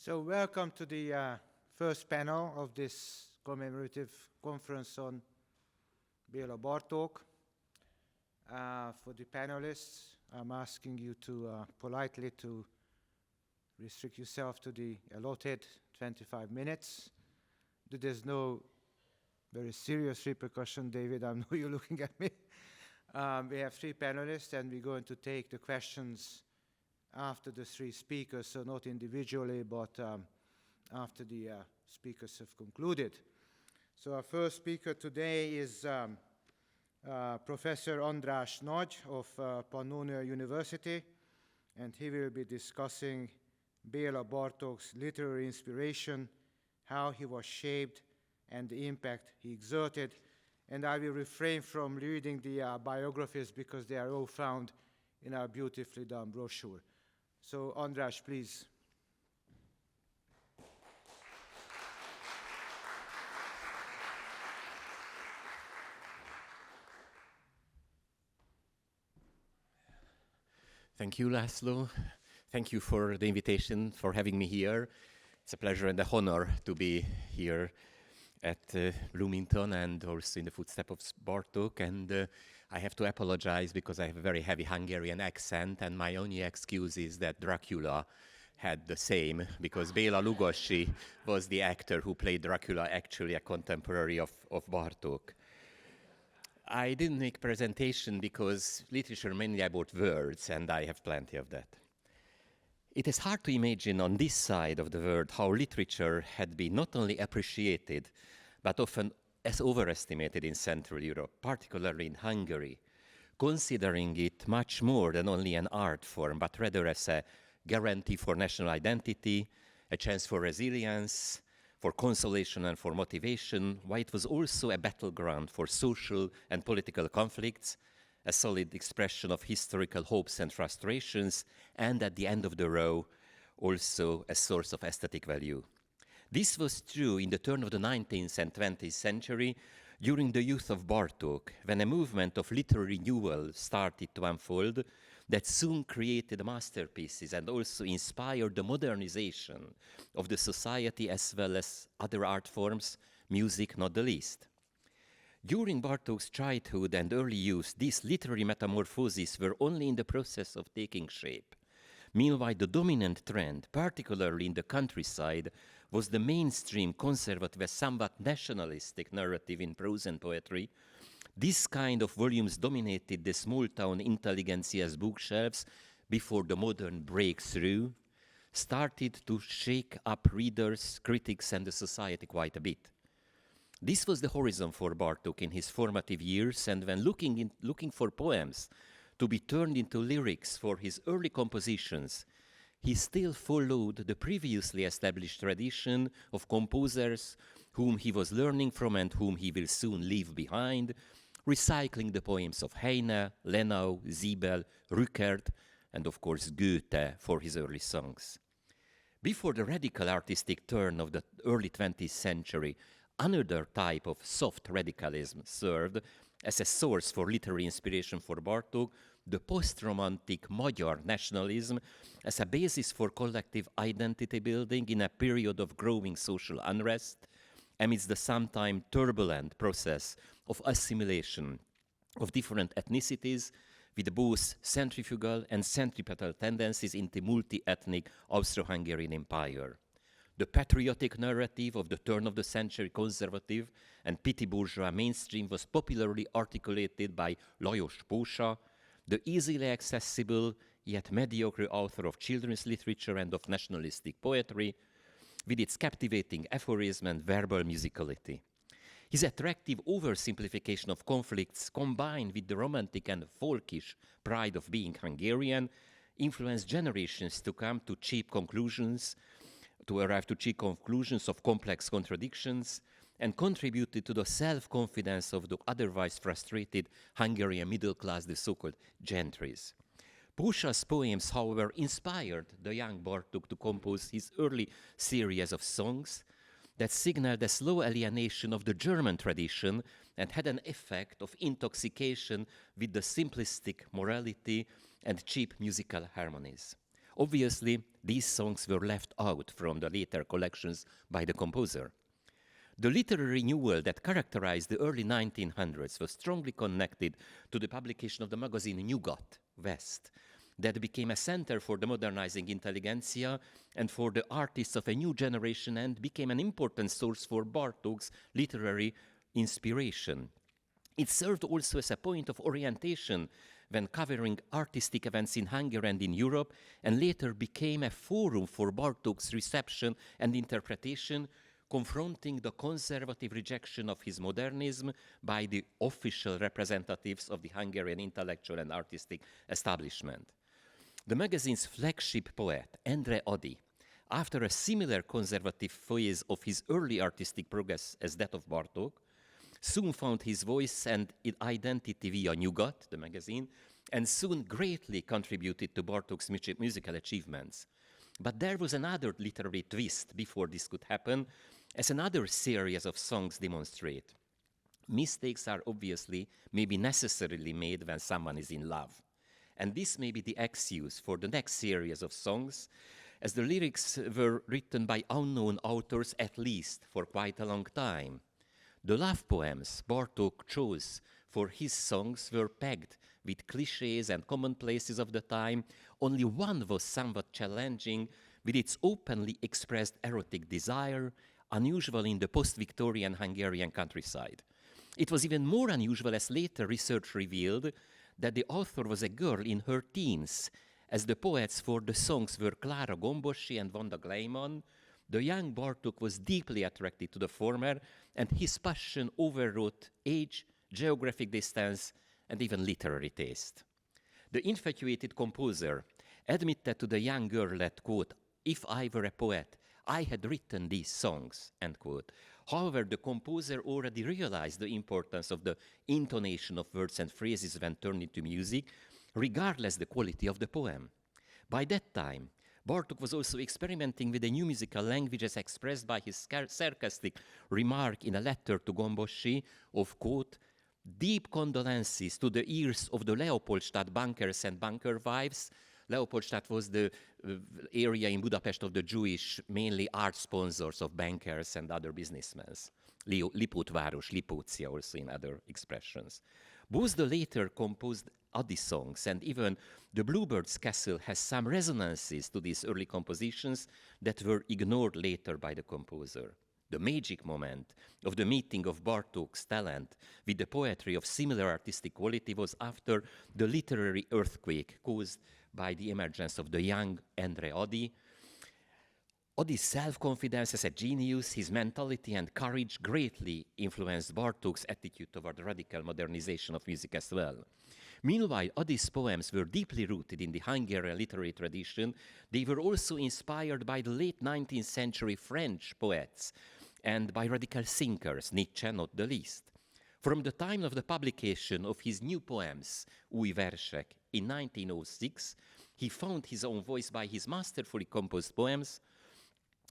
So welcome to the first panel of this commemorative conference on Béla Bartók. For the panelists, I'm asking you to politely to restrict yourself to the allotted 25 minutes. There's no very serious repercussion, David. I know you're looking at me. We have three panelists, and we're going to take the questions after the three speakers, so not individually, but after the speakers have concluded. So our first speaker today is Professor András Nagy of Pannonia University, and he will be discussing Béla Bartók's literary inspiration, how he was shaped, and the impact he exerted. And I will refrain from reading the biographies because they are all found in our beautifully done brochure. So, András, please. Thank you, László. Thank you for the invitation, for having me here. It's a pleasure and an honor to be here at Bloomington and also in the footsteps of Bartók. And I have to apologize because I have a very heavy Hungarian accent, and my only excuse is that Dracula had the same, because Béla Lugosi was the actor who played Dracula, actually a contemporary of Bartók. I didn't make presentation because literature mainly about words, and I have plenty of that. It is hard to imagine on this side of the world how literature had been not only appreciated, but often as overestimated in Central Europe, particularly in Hungary, considering it much more than only an art form, but rather as a guarantee for national identity, a chance for resilience, for consolation and for motivation, while it was also a battleground for social and political conflicts, a solid expression of historical hopes and frustrations, and at the end of the row, also a source of aesthetic value. This was true in the turn of the 19th and 20th century, during the youth of Bartók, when a movement of literary renewal started to unfold that soon created masterpieces and also inspired the modernization of the society as well as other art forms, music not the least. During Bartók's childhood and early youth, these literary metamorphoses were only in the process of taking shape. Meanwhile, the dominant trend, particularly in the countryside, was the mainstream conservative, somewhat nationalistic narrative in prose and poetry. This kind of volumes dominated the small-town intelligentsia's bookshelves before the modern breakthrough started to shake up readers, critics, and the society quite a bit. This was the horizon for Bartók in his formative years, and when looking for poems to be turned into lyrics for his early compositions, he still followed the previously established tradition of composers whom he was learning from and whom he will soon leave behind, recycling the poems of Heine, Lenau, Siebel, Rückert, and of course Goethe for his early songs. Before the radical artistic turn of the early 20th century, another type of soft radicalism served as a source for literary inspiration for Bartók, the post-romantic Magyar nationalism as a basis for collective identity building in a period of growing social unrest amidst the sometimes turbulent process of assimilation of different ethnicities with both centrifugal and centripetal tendencies in the multi-ethnic Austro-Hungarian Empire. The patriotic narrative of the turn of the century conservative and petty bourgeois mainstream was popularly articulated by Lajos Pósa, the easily accessible yet mediocre author of children's literature and of nationalistic poetry, with its captivating aphorism and verbal musicality. His attractive oversimplification of conflicts, combined with the romantic and folkish pride of being Hungarian, influenced generations to come to arrive to cheap conclusions of complex contradictions, and contributed to the self-confidence of the otherwise frustrated Hungarian middle class, the so-called gentries. Pósa's poems, however, inspired the young Bartók to compose his early series of songs that signaled a slow alienation of the German tradition and had an effect of intoxication with the simplistic morality and cheap musical harmonies. Obviously, these songs were left out from the later collections by the composer. The literary renewal that characterized the early 1900s was strongly connected to the publication of the magazine Nyugat, West, that became a center for the modernizing intelligentsia and for the artists of a new generation and became an important source for Bartók's literary inspiration. It served also as a point of orientation when covering artistic events in Hungary and in Europe, and later became a forum for Bartók's reception and interpretation, confronting the conservative rejection of his modernism by the official representatives of the Hungarian intellectual and artistic establishment. The magazine's flagship poet, Endre Ady, after a similar conservative phase of his early artistic progress as that of Bartók, soon found his voice and identity via Nyugat, the magazine, and soon greatly contributed to Bartók's musical achievements. But there was another literary twist before this could happen, as another series of songs demonstrate. Mistakes are obviously, maybe necessarily made when someone is in love. And this may be the excuse for the next series of songs, as the lyrics were written by unknown authors at least for quite a long time. The love poems Bartók chose for his songs were packed with cliches and commonplaces of the time. Only one was somewhat challenging, with its openly expressed erotic desire, unusual in the post-Victorian Hungarian countryside. It was even more unusual as later research revealed that the author was a girl in her teens, as the poets for the songs were Klára Gombosi and Vanda Gleiman. The young Bartók was deeply attracted to the former, and his passion overrode age, geographic distance, and even literary taste. The infatuated composer admitted to the young girl that, quote, "If I were a poet, I had written these songs," end quote. However, the composer already realized the importance of the intonation of words and phrases when turned into music, regardless the quality of the poem. By that time, Bartók was also experimenting with a new musical language as expressed by his sarcastic remark in a letter to Gombosi of, quote, "Deep condolences to the ears of the Leopoldstadt bankers and banker wives." Leopoldstadt was the area in Budapest of the Jewish, mainly art sponsors of bankers and other businessmen. Lipótváros, Lipócia also in other expressions. Both the later composed Ady songs and even the Bluebird's Castle has some resonances to these early compositions that were ignored later by the composer. The magic moment of the meeting of Bartók's talent with the poetry of similar artistic quality was after the literary earthquake caused by the emergence of the young Endre Ady. Ady's self-confidence as a genius, his mentality and courage greatly influenced Bartók's attitude toward radical modernization of music as well. Meanwhile, Ady's poems were deeply rooted in the Hungarian literary tradition. They were also inspired by the late 19th century French poets and by radical thinkers, Nietzsche not the least. From the time of the publication of his new poems, Új versek, in 1906, he found his own voice by his masterfully composed poems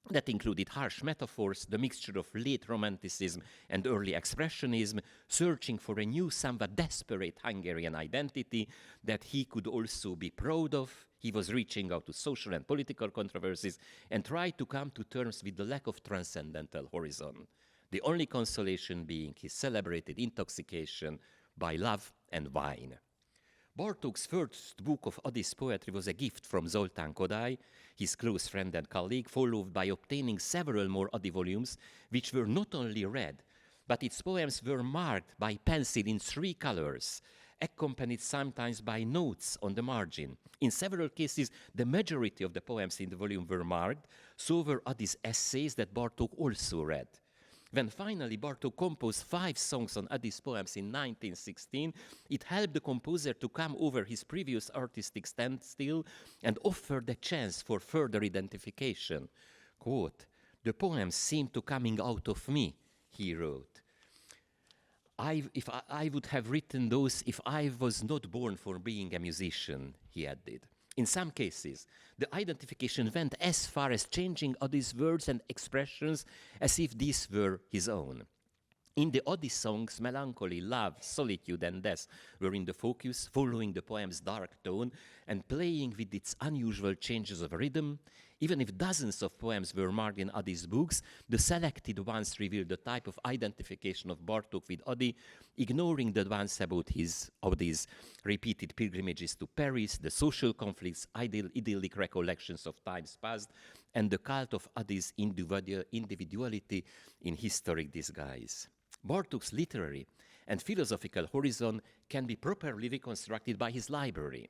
that included harsh metaphors, the mixture of late Romanticism and early Expressionism, searching for a new, somewhat desperate Hungarian identity that he could also be proud of. He was reaching out to social and political controversies and tried to come to terms with the lack of transcendental horizon, the only consolation being his celebrated intoxication by love and wine. Bartók's first book of Ady's poetry was a gift from Zoltán Kodály, his close friend and colleague, followed by obtaining several more Ady volumes, which were not only read, but its poems were marked by pencil in 3 colors, accompanied sometimes by notes on the margin. In several cases, the majority of the poems in the volume were marked, so were Ady's essays that Bartók also read. When finally Bartók composed 5 songs on Ady's poems in 1916, it helped the composer to come over his previous artistic standstill and offered a chance for further identification. Quote, "The poems seem to coming out of me," he wrote. I would have written those if I was not born for being a musician, he added. In some cases, the identification went as far as changing Ady's words and expressions as if these were his own. In the Odyssey songs, melancholy, love, solitude, and death were in the focus, following the poem's dark tone and playing with its unusual changes of rhythm. Even if dozens of poems were marked in Odyssey's books, the selected ones revealed the type of identification of Bartók with Odyssey, ignoring the ones about his Odyssey's repeated pilgrimages to Paris, the social conflicts, idyllic recollections of times past, and the cult of Odyssey's individuality in historic disguise. Bartók's literary and philosophical horizon can be properly reconstructed by his library.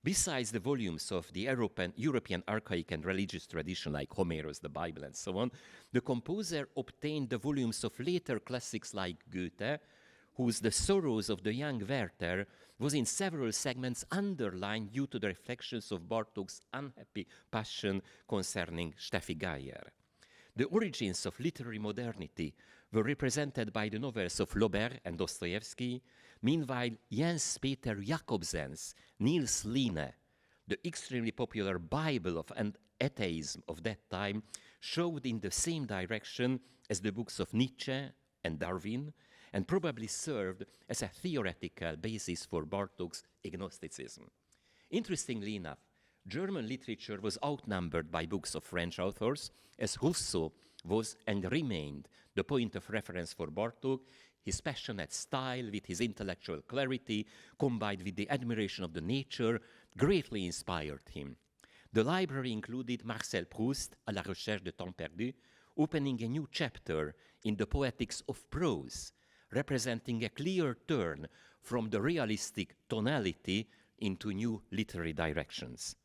Besides the volumes of the European archaic and religious tradition like Homer's, the Bible, and so on, the composer obtained the volumes of later classics like Goethe, whose The Sorrows of the Young Werther was in several segments underlined due to the reflections of Bartók's unhappy passion concerning Steffi Geyer. The origins of literary modernity were represented by the novels of Flaubert and Dostoevsky. Meanwhile, Jens Peter Jakobsen's Niels Line, the extremely popular Bible of atheism of that time, showed in the same direction as the books of Nietzsche and Darwin, and probably served as a theoretical basis for Bartók's agnosticism. Interestingly enough, German literature was outnumbered by books of French authors, as Rousseau was and remained the point of reference for Bartók. His passionate style, with his intellectual clarity, combined with the admiration of the nature, greatly inspired him. The library included Marcel Proust, À la recherche de temps perdu, opening a new chapter in the poetics of prose, representing a clear turn from the realistic tonality into new literary directions.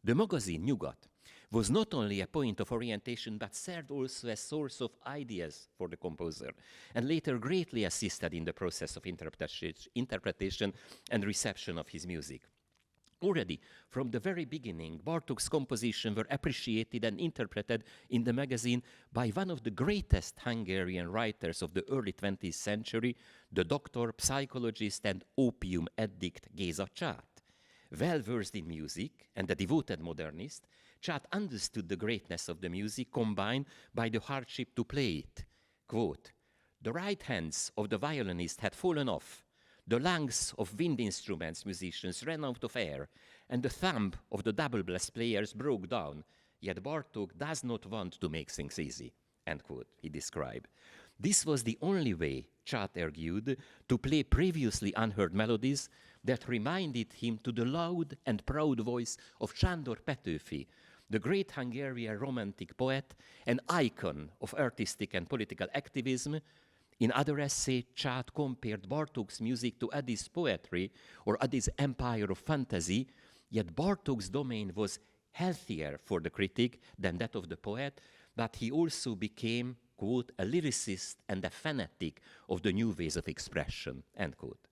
The magazine Nyugat was not only a point of orientation, but served also as source of ideas for the composer, and later greatly assisted in the process of interpretation and reception of his music. Already, from the very beginning, Bartók's compositions were appreciated and interpreted in the magazine by one of the greatest Hungarian writers of the early 20th century, the doctor, psychologist, and opium addict Géza Csát. Well-versed in music and a devoted modernist, Csát understood the greatness of the music combined by the hardship to play it. Quote, "The right hands of the violinist had fallen off, the lungs of wind instruments musicians ran out of air, and the thumb of the double bass players broke down. Yet Bartók does not want to make things easy," end quote, he described. This was the only way, Csát argued, to play previously unheard melodies that reminded him to the loud and proud voice of Sándor Petőfi, the great Hungarian romantic poet, an icon of artistic and political activism. In other essays, Csát compared Bartók's music to Odyssey's poetry or Odyssey's empire of fantasy, yet Bartók's domain was healthier for the critic than that of the poet, but he also became, quote, "a lyricist and a fanatic of the new ways of expression," end quote.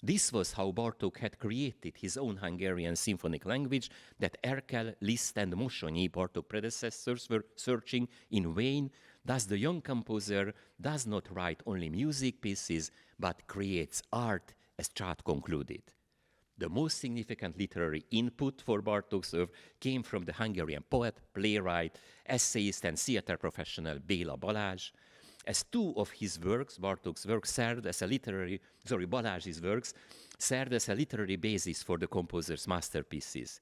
This was how Bartók had created his own Hungarian symphonic language that Erkel, Liszt, and Mosonyi, Bartók predecessors, were searching in vain. Thus, the young composer does not write only music pieces, but creates art, as Csát concluded. The most significant literary input for Bartók's work came from the Hungarian poet, playwright, essayist, and theater professional Béla Balázs. As two of his works, Bartók's works, Balázs's works served as a literary basis for the composer's masterpieces.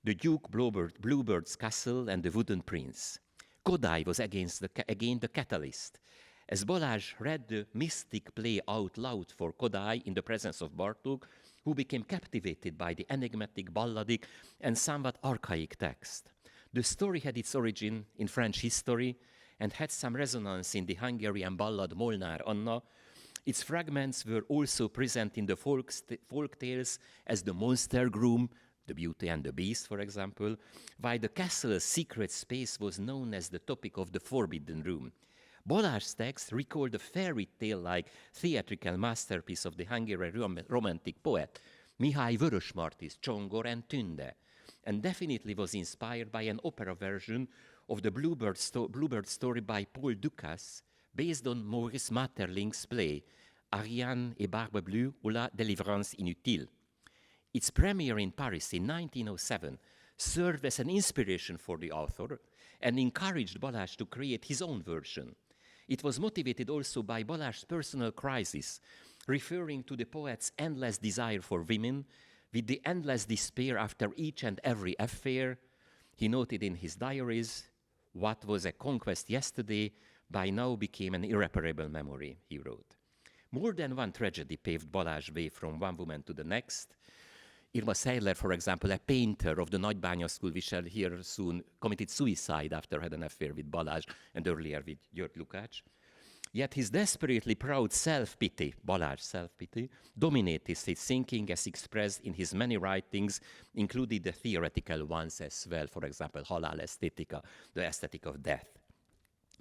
The Duke Bluebird's Castle and the Wooden Prince. Kodály was again the catalyst. As Balázs read the mystic play out loud for Kodály in the presence of Bartók, who became captivated by the enigmatic, balladic, and somewhat archaic text. The story had its origin in French history and had some resonance in the Hungarian ballad Molnár Anna. Its fragments were also present in the folk tales as the monster groom, the Beauty and the Beast, for example, while the castle's secret space was known as the topic of the Forbidden Room. Balázs's text recalled the fairy tale-like theatrical masterpiece of the Hungarian romantic poet, Mihály Vörösmarty's Csongor and Tünde, and definitely was inspired by an opera version of the Bluebird story by Paul Dukas, based on Maurice Maeterlinck's play, Ariane et Barbe Bleue ou la délivrance inutile. Its premiere in Paris in 1907 served as an inspiration for the author and encouraged Balázs to create his own version. It was motivated also by Balázs's personal crisis, referring to the poet's endless desire for women, with the endless despair after each and every affair. He noted in his diaries, "What was a conquest yesterday by now became an irreparable memory," he wrote. More than one tragedy paved Balázs' way from one woman to the next. Irma Seidler, for example, a painter of the Nagybánya school, we shall hear soon, committed suicide after had an affair with Balázs and earlier with György Lukács. Yet his desperately proud self-pity, Balázs' self-pity, dominated his thinking as expressed in his many writings, including the theoretical ones as well, for example, Halál Esztétika, the aesthetic of death.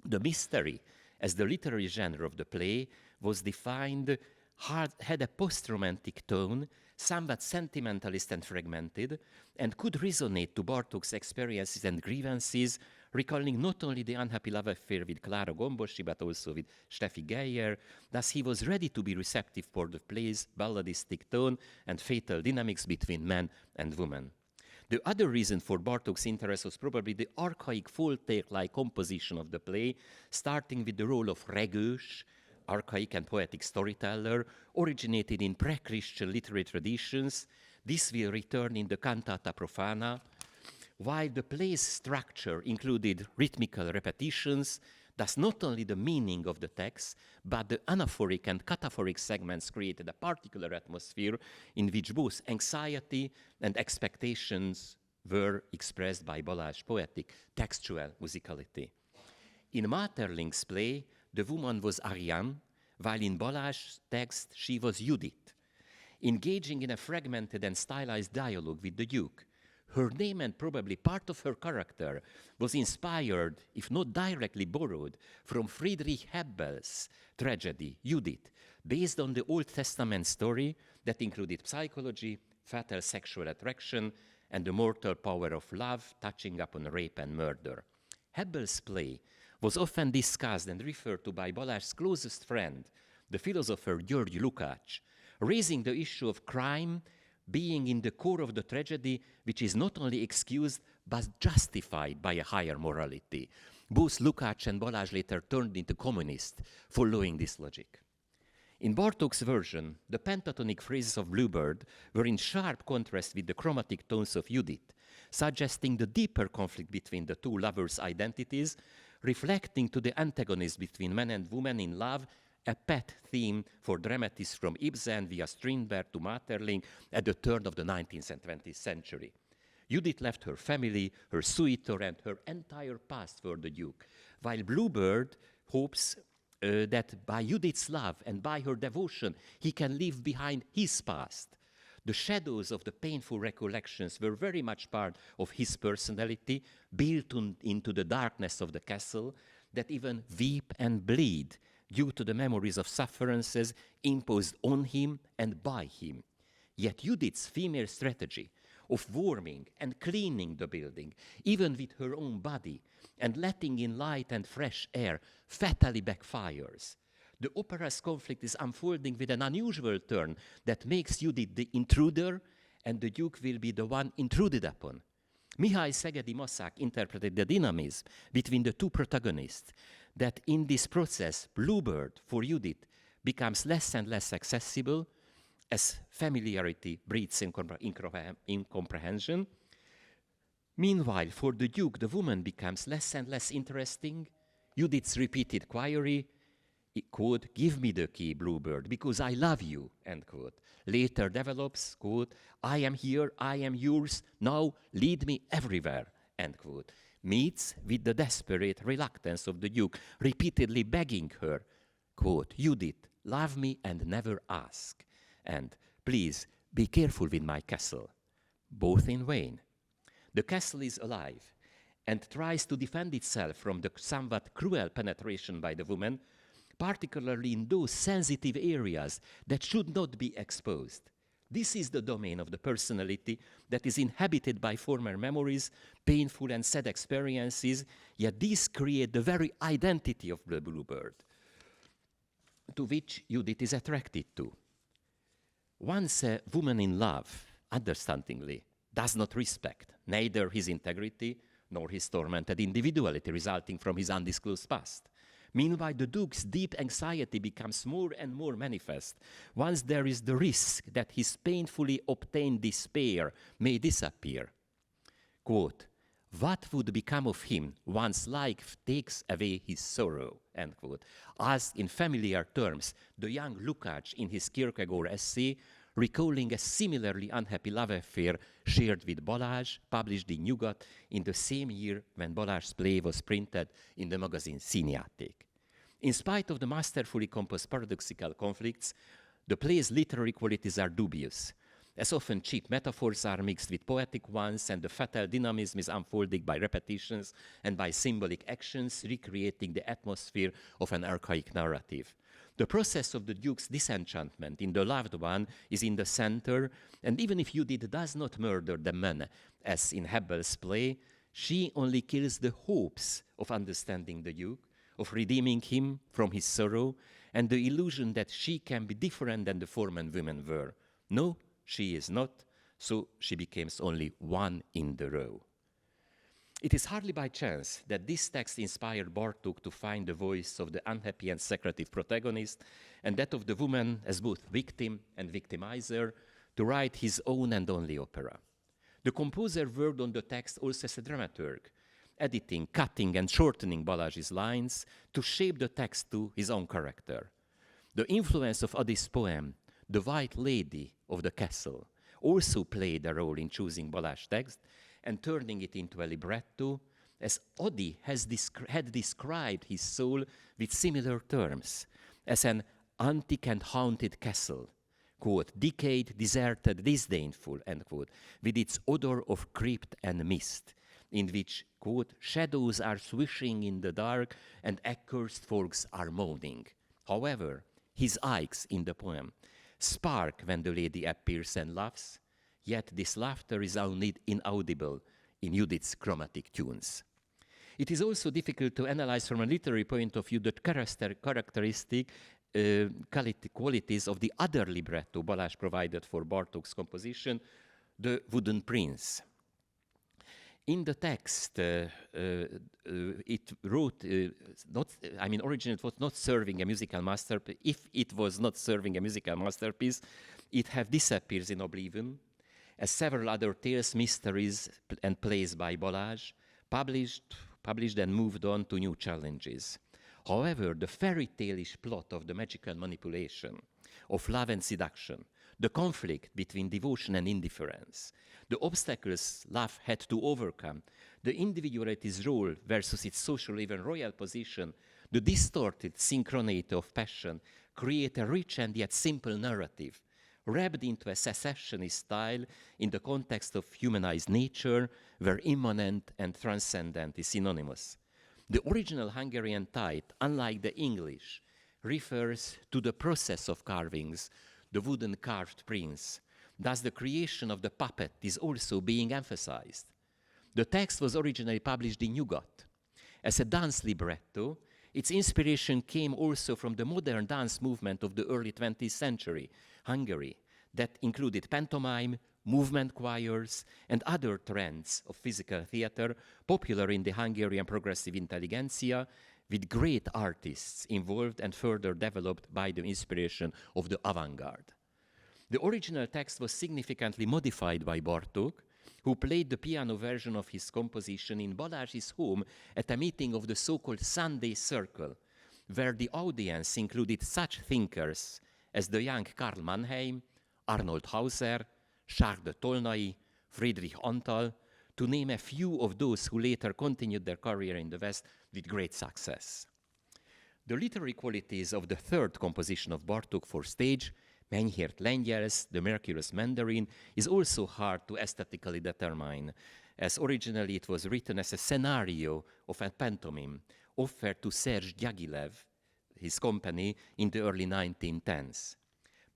The mystery, as the literary genre of the play, was defined, had a post-romantic tone, somewhat sentimentalist and fragmented, and could resonate to Bartók's experiences and grievances, recalling not only the unhappy love affair with Klára Gombosi, but also with Steffi Geyer. Thus, he was ready to be receptive for the play's balladistic tone and fatal dynamics between man and woman. The other reason for Bartók's interest was probably the archaic Voltaire-like composition of the play, starting with the role of regős, archaic and poetic storyteller, originated in pre-Christian literary traditions. This will return in the Cantata Profana, while the play's structure included rhythmical repetitions, thus not only the meaning of the text, but the anaphoric and cataphoric segments created a particular atmosphere in which both anxiety and expectations were expressed by Balázs' poetic textual musicality. In Maeterlinck's play, the woman was Ariane, while in Balázs' text she was Judith, engaging in a fragmented and stylized dialogue with the Duke. Her name and probably part of her character was inspired, if not directly borrowed, from Friedrich Hebbel's tragedy, Judith, based on the Old Testament story that included psychology, fatal sexual attraction, and the mortal power of love, touching upon rape and murder. Hebbel's play was often discussed and referred to by Balázs' closest friend, the philosopher György Lukács, raising the issue of crime being in the core of the tragedy, which is not only excused, but justified by a higher morality. Both Lukács and Balázs later turned into communists, following this logic. In Bartók's version, the pentatonic phrases of Bluebird were in sharp contrast with the chromatic tones of Judith, suggesting the deeper conflict between the two lovers' identities, reflecting to the antagonism between man and woman in love, a pet theme for dramatists from Ibsen via Strindberg to Maeterlinck at the turn of the 19th and 20th century. Judith left her family, her suitor, and her entire past for the Duke, while Bluebird hopes that by Judith's love and by her devotion, he can leave behind his past. The shadows of the painful recollections were very much part of his personality, built into the darkness of the castle, that even weep and bleed due to the memories of sufferances imposed on him and by him. Yet Judith's female strategy of warming and cleaning the building, even with her own body, and letting in light and fresh air, fatally backfires. The opera's conflict is unfolding with an unusual turn that makes Judith the intruder, and the Duke will be the one intruded upon. Mihály Szegedy Maszák interpreted the dynamism between the two protagonists, that in this process, Bluebird, for Judith, becomes less and less accessible as familiarity breeds incomprehension. Meanwhile, for the Duke, the woman becomes less and less interesting. Judith's repeated query, quote, "Give me the key, Bluebird, because I love you," end quote. Later develops, quote, "I am here, I am yours, now lead me everywhere," end quote. Meets with the desperate reluctance of the Duke, repeatedly begging her, quote, "Judith, love me and never ask, and please be careful with my castle," both in vain. The castle is alive and tries to defend itself from the somewhat cruel penetration by the woman, particularly in those sensitive areas that should not be exposed. This is the domain of the personality that is inhabited by former memories, painful and sad experiences, yet these create the very identity of the Bluebird, to which Judith is attracted to. Once a woman in love, understandingly, does not respect neither his integrity nor his tormented individuality resulting from his undisclosed past. Meanwhile, the Duke's deep anxiety becomes more and more manifest once there is the risk that his painfully obtained despair may disappear. Quote, "What would become of him once life takes away his sorrow?" End quote. Asked in familiar terms, the young Lukács in his Kierkegaard essay, recalling a similarly unhappy love affair shared with Balázs, published in Nyugat in the same year when Balázs's play was printed in the magazine Színjáték. In spite of the masterfully composed paradoxical conflicts, the play's literary qualities are dubious. As often, cheap metaphors are mixed with poetic ones, and the fatal dynamism is unfolded by repetitions and by symbolic actions, recreating the atmosphere of an archaic narrative. The process of the Duke's disenchantment in the loved one is in the center, and even if Judith does not murder the man, as in Hebbel's play, she only kills the hopes of understanding the Duke, of redeeming him from his sorrow, and the illusion that she can be different than the former women were. No, she is not, so she becomes only one in the row. It is hardly by chance that this text inspired Bartók to find the voice of the unhappy and secretive protagonist, and that of the woman as both victim and victimizer, to write his own and only opera. The composer worked on the text also as a dramaturg, editing, cutting, and shortening Balázs's lines to shape the text to his own character. The influence of Adi's poem, "The White Lady of the Castle," also played a role in choosing Balázs' text and turning it into a libretto, as Adi had described his soul with similar terms, as an antique and haunted castle, quote, "decayed, deserted, disdainful," end quote, with its odor of crypt and mist, in which, quote, "shadows are swishing in the dark and accursed folks are moaning." However, his eyes in the poem spark when the lady appears and laughs, yet this laughter is inaudible in Judith's chromatic tunes. It is also difficult to analyze from a literary point of view the characteristic qualities of the other libretto Balázs provided for Bartók's composition, the Wooden Prince. In the text, it wrote, originally it was not serving a musical masterpiece. If it was not serving a musical masterpiece, it have disappeared in oblivion, as several other tales, mysteries, and plays by Balázs, published and moved on to new challenges. However, the fairy tale-ish plot of the magical manipulation, of love and seduction, the conflict between devotion and indifference, the obstacles love had to overcome, the individuality's role versus its social, even royal position, the distorted synchronicity of passion, create a rich and yet simple narrative, wrapped into a secessionist style in the context of humanized nature, where immanent and transcendent is synonymous. The original Hungarian type, unlike the English, refers to the process of carvings, the wooden carved prince. Thus, the creation of the puppet is also being emphasized. The text was originally published in Nyugat. As a dance libretto, its inspiration came also from the modern dance movement of the early 20th century, Hungary, that included pantomime, movement choirs, and other trends of physical theater popular in the Hungarian progressive intelligentsia, with great artists involved and further developed by the inspiration of the Avant-Garde. The original text was significantly modified by Bartók, who played the piano version of his composition in Balázs's home at a meeting of the so-called Sunday Circle, where the audience included such thinkers as the young Karl Mannheim, Arnold Hauser, Charles de Tolnay, Friedrich Antal, to name a few of those who later continued their career in the West with great success. The literary qualities of the third composition of Bartók for stage, Menyhért Lengyelsz, the Mercurius Mandarin, is also hard to aesthetically determine, as originally it was written as a scenario of a pantomime offered to Serge Diaghilev, his company, in the early 1910s.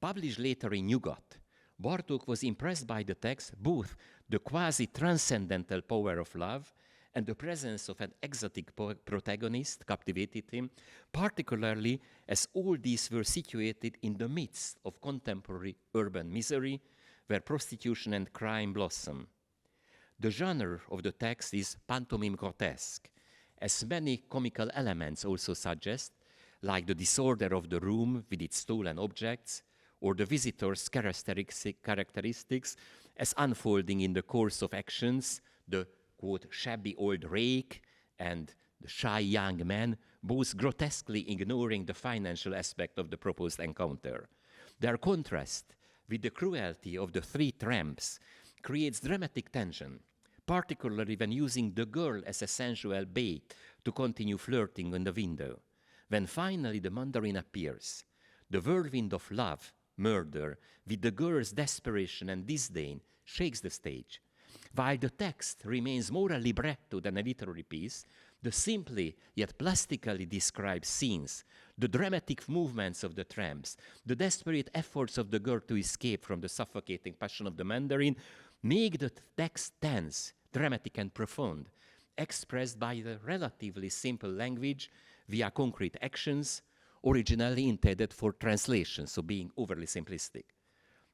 Published later in Nyugat, Bartók was impressed by the text, both the quasi-transcendental power of love and the presence of an exotic protagonist captivated him, particularly as all these were situated in the midst of contemporary urban misery, where prostitution and crime blossom. The genre of the text is pantomime grotesque, as many comical elements also suggest, like the disorder of the room with its stolen objects, or the visitor's characteristics as unfolding in the course of actions, the, quote, shabby old rake and the shy young man, both grotesquely ignoring the financial aspect of the proposed encounter. Their contrast with the cruelty of the three tramps creates dramatic tension, particularly when using the girl as a sensual bait to continue flirting on the window. When finally the mandarin appears, the whirlwind of love, murder, with the girl's desperation and disdain, shakes the stage. While the text remains more a libretto than a literary piece, the simply yet plastically described scenes, the dramatic movements of the tramps, the desperate efforts of the girl to escape from the suffocating passion of the mandarin, make the text tense, dramatic and profound, expressed by the relatively simple language via concrete actions, originally intended for translation, so being overly simplistic.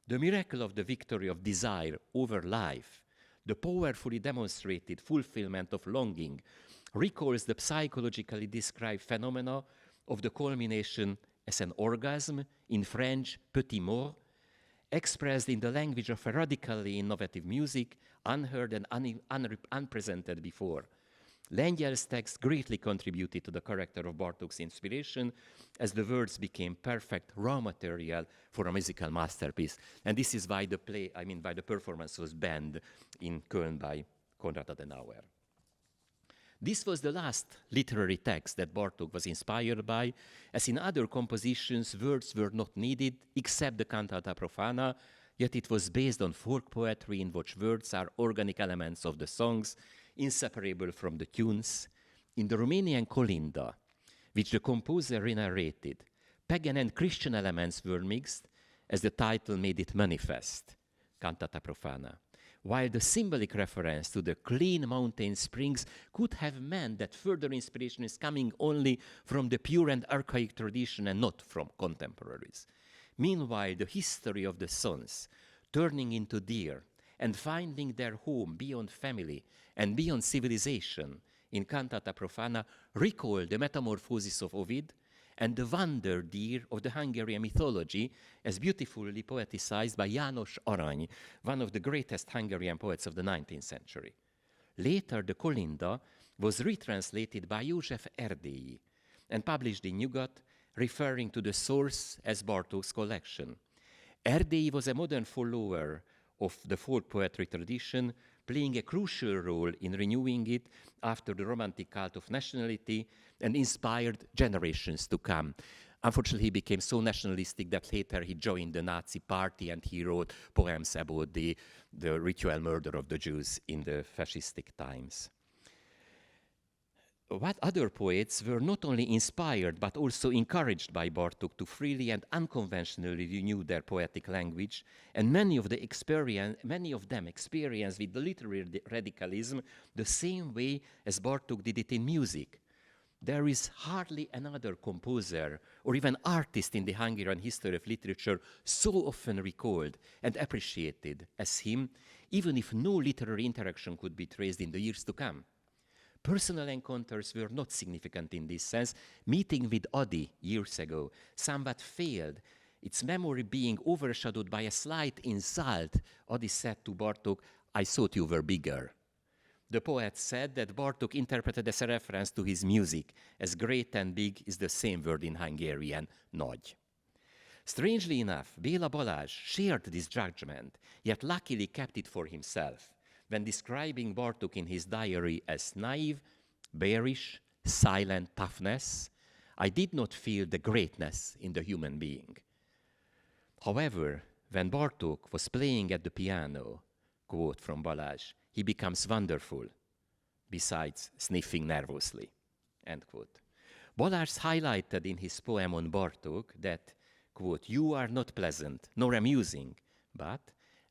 The miracle of the victory of desire over life, the powerfully demonstrated fulfillment of longing, recalls the psychologically described phenomena of the culmination as an orgasm, in French, petit mort, expressed in the language of a radically innovative music, unheard and unpresented before. Lengyel's text greatly contributed to the character of Bartók's inspiration, as the words became perfect raw material for a musical masterpiece. And this is why the performance was banned in Köln by Konrad Adenauer. This was the last literary text that Bartók was inspired by, as in other compositions, words were not needed except the cantata profana, yet it was based on folk poetry in which words are organic elements of the songs, inseparable from the tunes. In the Romanian Colinda, which the composer narrated, pagan and Christian elements were mixed, as the title made it manifest, cantata profana, while the symbolic reference to the clean mountain springs could have meant that further inspiration is coming only from the pure and archaic tradition and not from contemporaries. Meanwhile, the history of the sons turning into deer and finding their home beyond family and beyond civilization in cantata profana recall the metamorphosis of Ovid and the wonder deer of the Hungarian mythology, as beautifully poeticized by János Arany, one of the greatest Hungarian poets of the 19th century. Later, the Kolinda was retranslated by József Erdélyi and published in Nyugat, referring to the source as Bartók's collection. Erdélyi was a modern follower of the folk poetry tradition, playing a crucial role in renewing it after the romantic cult of nationality and inspired generations to come. Unfortunately, he became so nationalistic that later he joined the Nazi party and he wrote poems about the ritual murder of the Jews in the fascistic times. What other poets were not only inspired but also encouraged by Bartók to freely and unconventionally renew their poetic language, and many of them experienced with the literary radicalism the same way as Bartók did it in music. There is hardly another composer or even artist in the Hungarian history of literature so often recalled and appreciated as him, even if no literary interaction could be traced in the years to come. Personal encounters were not significant in this sense. Meeting with Adi years ago somewhat failed, its memory being overshadowed by a slight insult. Adi said to Bartók, "I thought you were bigger." The poet said that Bartók interpreted as a reference to his music, as great and big is the same word in Hungarian, Nagy. Strangely enough, Béla Balázs shared this judgment, yet luckily kept it for himself, when describing Bartók in his diary as naive, bearish, silent toughness. I did not feel the greatness in the human being. However, when Bartók was playing at the piano, quote from Balázs, he becomes wonderful, besides sniffing nervously, end quote. Balázs highlighted in his poem on Bartók that, quote, "You are not pleasant, nor amusing, but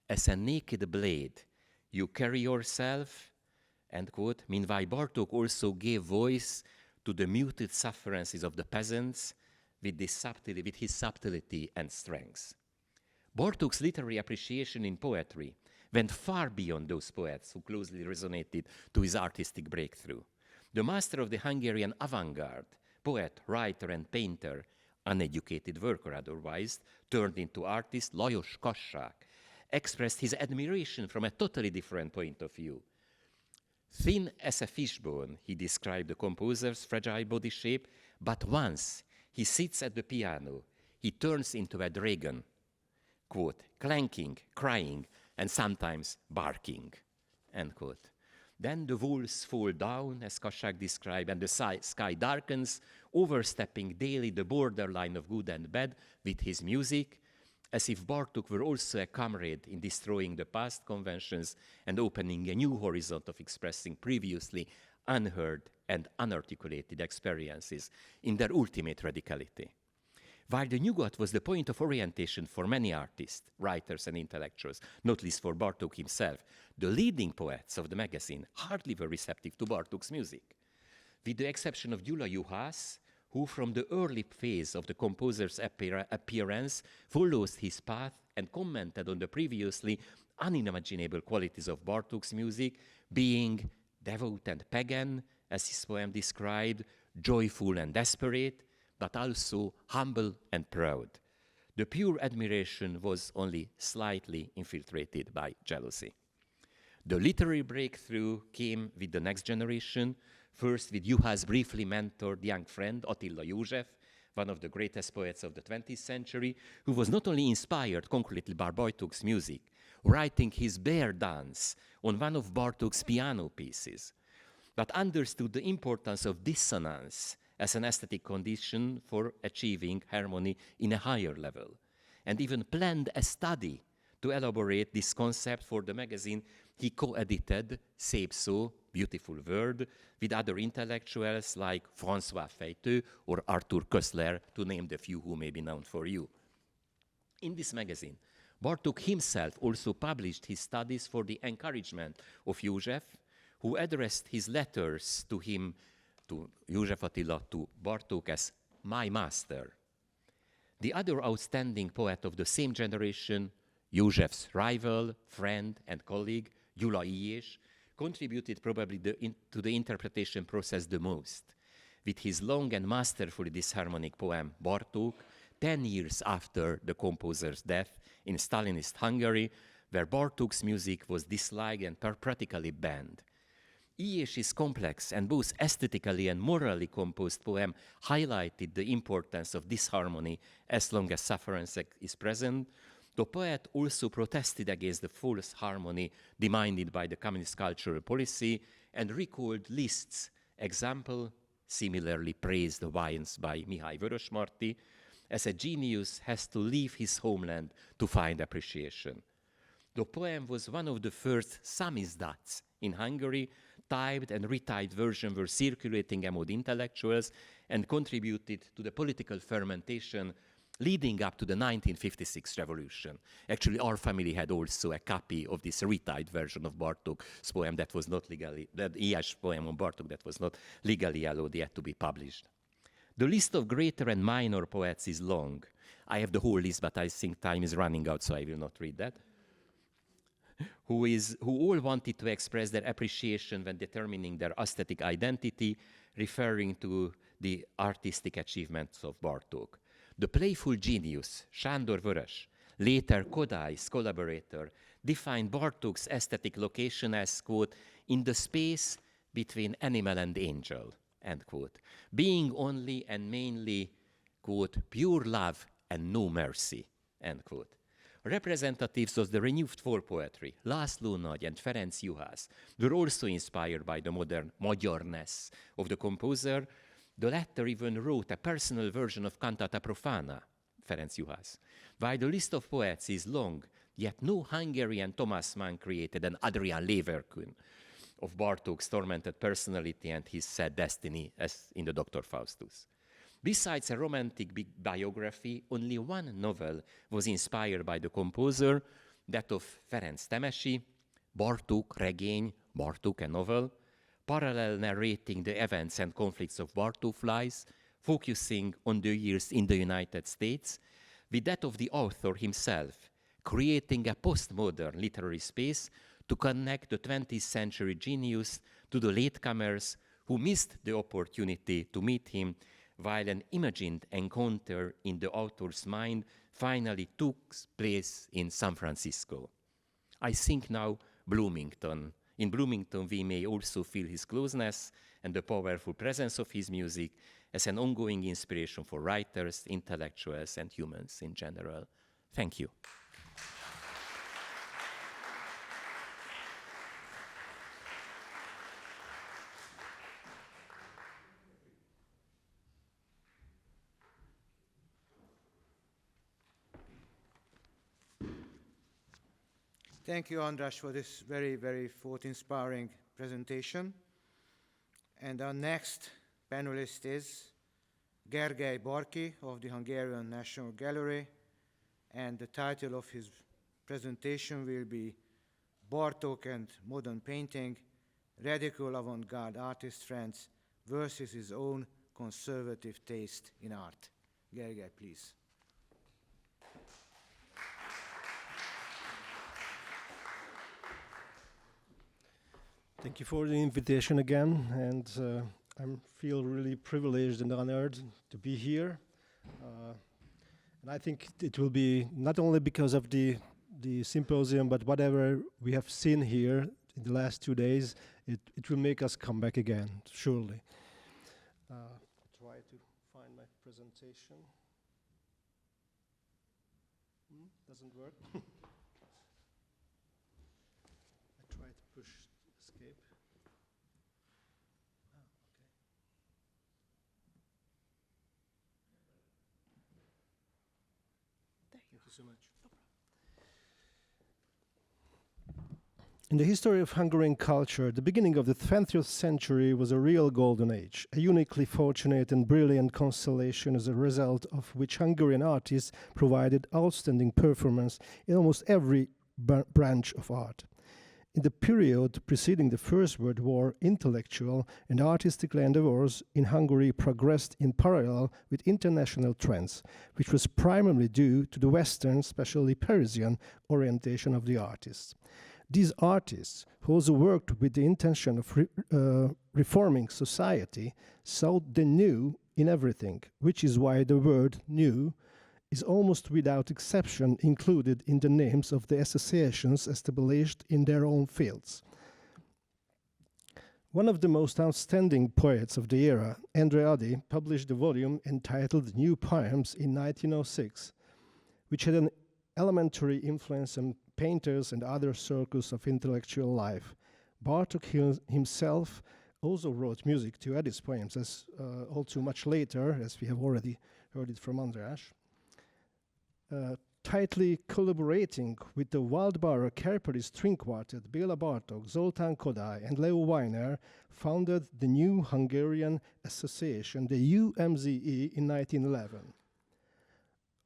as a naked blade, you carry yourself," end quote. Meanwhile, Bartók also gave voice to the muted sufferances of the peasants with his subtlety and strength. Bartók's literary appreciation in poetry went far beyond those poets who closely resonated to his artistic breakthrough. The master of the Hungarian Avant-Garde, poet, writer, and painter, uneducated worker otherwise, turned into artist, Lajos Kassák, expressed his admiration from a totally different point of view. Thin as a fishbone, he described the composer's fragile body shape, but once he sits at the piano, he turns into a dragon, quote, clanking, crying, and sometimes barking, end quote. Then the walls fall down, as Kassák described, and the sky darkens, overstepping daily the borderline of good and bad with his music, as if Bartók were also a comrade in destroying the past conventions and opening a new horizon of expressing previously unheard and unarticulated experiences in their ultimate radicality. While the Nyugat was the point of orientation for many artists, writers, and intellectuals, not least for Bartók himself, the leading poets of the magazine hardly were receptive to Bartók's music. With the exception of Gyula Juhász, who from the early phase of the composer's appearance follows his path and commented on the previously unimaginable qualities of Bartók's music, being devout and pagan, as his poem described, joyful and desperate, but also humble and proud. The pure admiration was only slightly infiltrated by jealousy. The literary breakthrough came with the next generation, first with Juhász briefly mentored young friend Attila József, one of the greatest poets of the 20th century, who was not only inspired concretely by Bartók's music, writing his Bear Dance on one of Bartók's piano pieces, but understood the importance of dissonance as an aesthetic condition for achieving harmony in a higher level, and even planned a study to elaborate this concept for the magazine he co-edited, Szép, beautiful word, with other intellectuals like François Fejtő or Arthur Koestler, to name the few who may be known for you. In this magazine, Bartók himself also published his studies for the encouragement of József, who addressed his letters to him, to József Attila, to Bartók as my master. The other outstanding poet of the same generation, József's rival, friend, and colleague, Gyula Illyés, contributed probably to the interpretation process the most, with his long and masterfully disharmonic poem, Bartók, 10 years after the composer's death in Stalinist Hungary, where Bartók's music was disliked and practically banned. Illyés's complex and both aesthetically and morally composed poem highlighted the importance of disharmony as long as sufferance is present. The poet also protested against the false harmony demanded by the communist cultural policy and recalled Liszt's example, similarly praised once by Mihály Vörösmarty, as a genius has to leave his homeland to find appreciation. The poem was one of the first samizdats in Hungary. Typed and retyped versions were circulating among intellectuals and contributed to the political fermentation leading up to the 1956 revolution. Actually, our family had also a copy of this retyped version of Bartók's poem that was not legally, that Illyés poem on Bartók that was not legally allowed yet to be published. The list of greater and minor poets is long. I have the whole list, but I think time is running out, so I will not read that. Who all wanted to express their appreciation when determining their aesthetic identity, referring to the artistic achievements of Bartók. The playful genius, Sándor Vörös, later Kodály's collaborator, defined Bartók's aesthetic location as, quote, in the space between animal and angel, end quote, being only and mainly, quote, pure love and no mercy, end quote. Representatives of the renewed folk poetry, László, Nagy, and Ferenc Juhász, were also inspired by the modern magyarness of the composer. The latter even wrote a personal version of Cantata Profana, Ferenc Juhász. While the list of poets is long, yet no Hungarian Thomas Mann created an Adrian Leverkühn of Bartók's tormented personality and his sad destiny, as in the Dr. Faustus. Besides a romantic biography, only one novel was inspired by the composer, that of Ferenc Temesi, Bartók regény, Bartók a novel, parallel narrating the events and conflicts of Bartók Flies, focusing on the years in the United States, with that of the author himself, creating a postmodern literary space to connect the 20th century genius to the latecomers who missed the opportunity to meet him while an imagined encounter in the author's mind finally took place in San Francisco. I think now Bloomington. In Bloomington, we may also feel his closeness and the powerful presence of his music as an ongoing inspiration for writers, intellectuals, and humans in general. Thank you. Thank you, András, for this very, very thought-inspiring presentation. And our next panelist is Gergely Barki of the Hungarian National Gallery, and the title of his presentation will be Bartók and Modern Painting, Radical Avant-Garde Artist Friends versus his own conservative taste in art. Gergely, please. Thank you for the invitation again, and I feel really privileged and honored to be here. And I think it will be not only because of the symposium, but whatever we have seen here in the last 2 days, it will make us come back again, surely. Try to find my presentation. Doesn't work. I try to push escape. Thank you so much. In the history of Hungarian culture, the beginning of the 20th century was a real golden age, a uniquely fortunate and brilliant constellation as a result of which Hungarian artists provided outstanding performance in almost every branch of art. In the period preceding the First World War, intellectual and artistic endeavors in Hungary progressed in parallel with international trends, which was primarily due to the Western, especially Parisian, orientation of the artists. These artists, who also worked with the intention of reforming society, saw the new in everything, which is why the word new is almost without exception included in the names of the associations established in their own fields. One of the most outstanding poets of the era, András, published a volume entitled New Poems in 1906, which had an elementary influence on painters and other circles of intellectual life. Bartók himself also wrote music to Eddie's poems, as all too much later, as we have already heard it from András. Tightly collaborating with the Waldbauer Kerperi String Quartet, Béla Bartók, Zoltán Kodály, and Leo Weiner founded the new Hungarian Association, the UMZE, in 1911.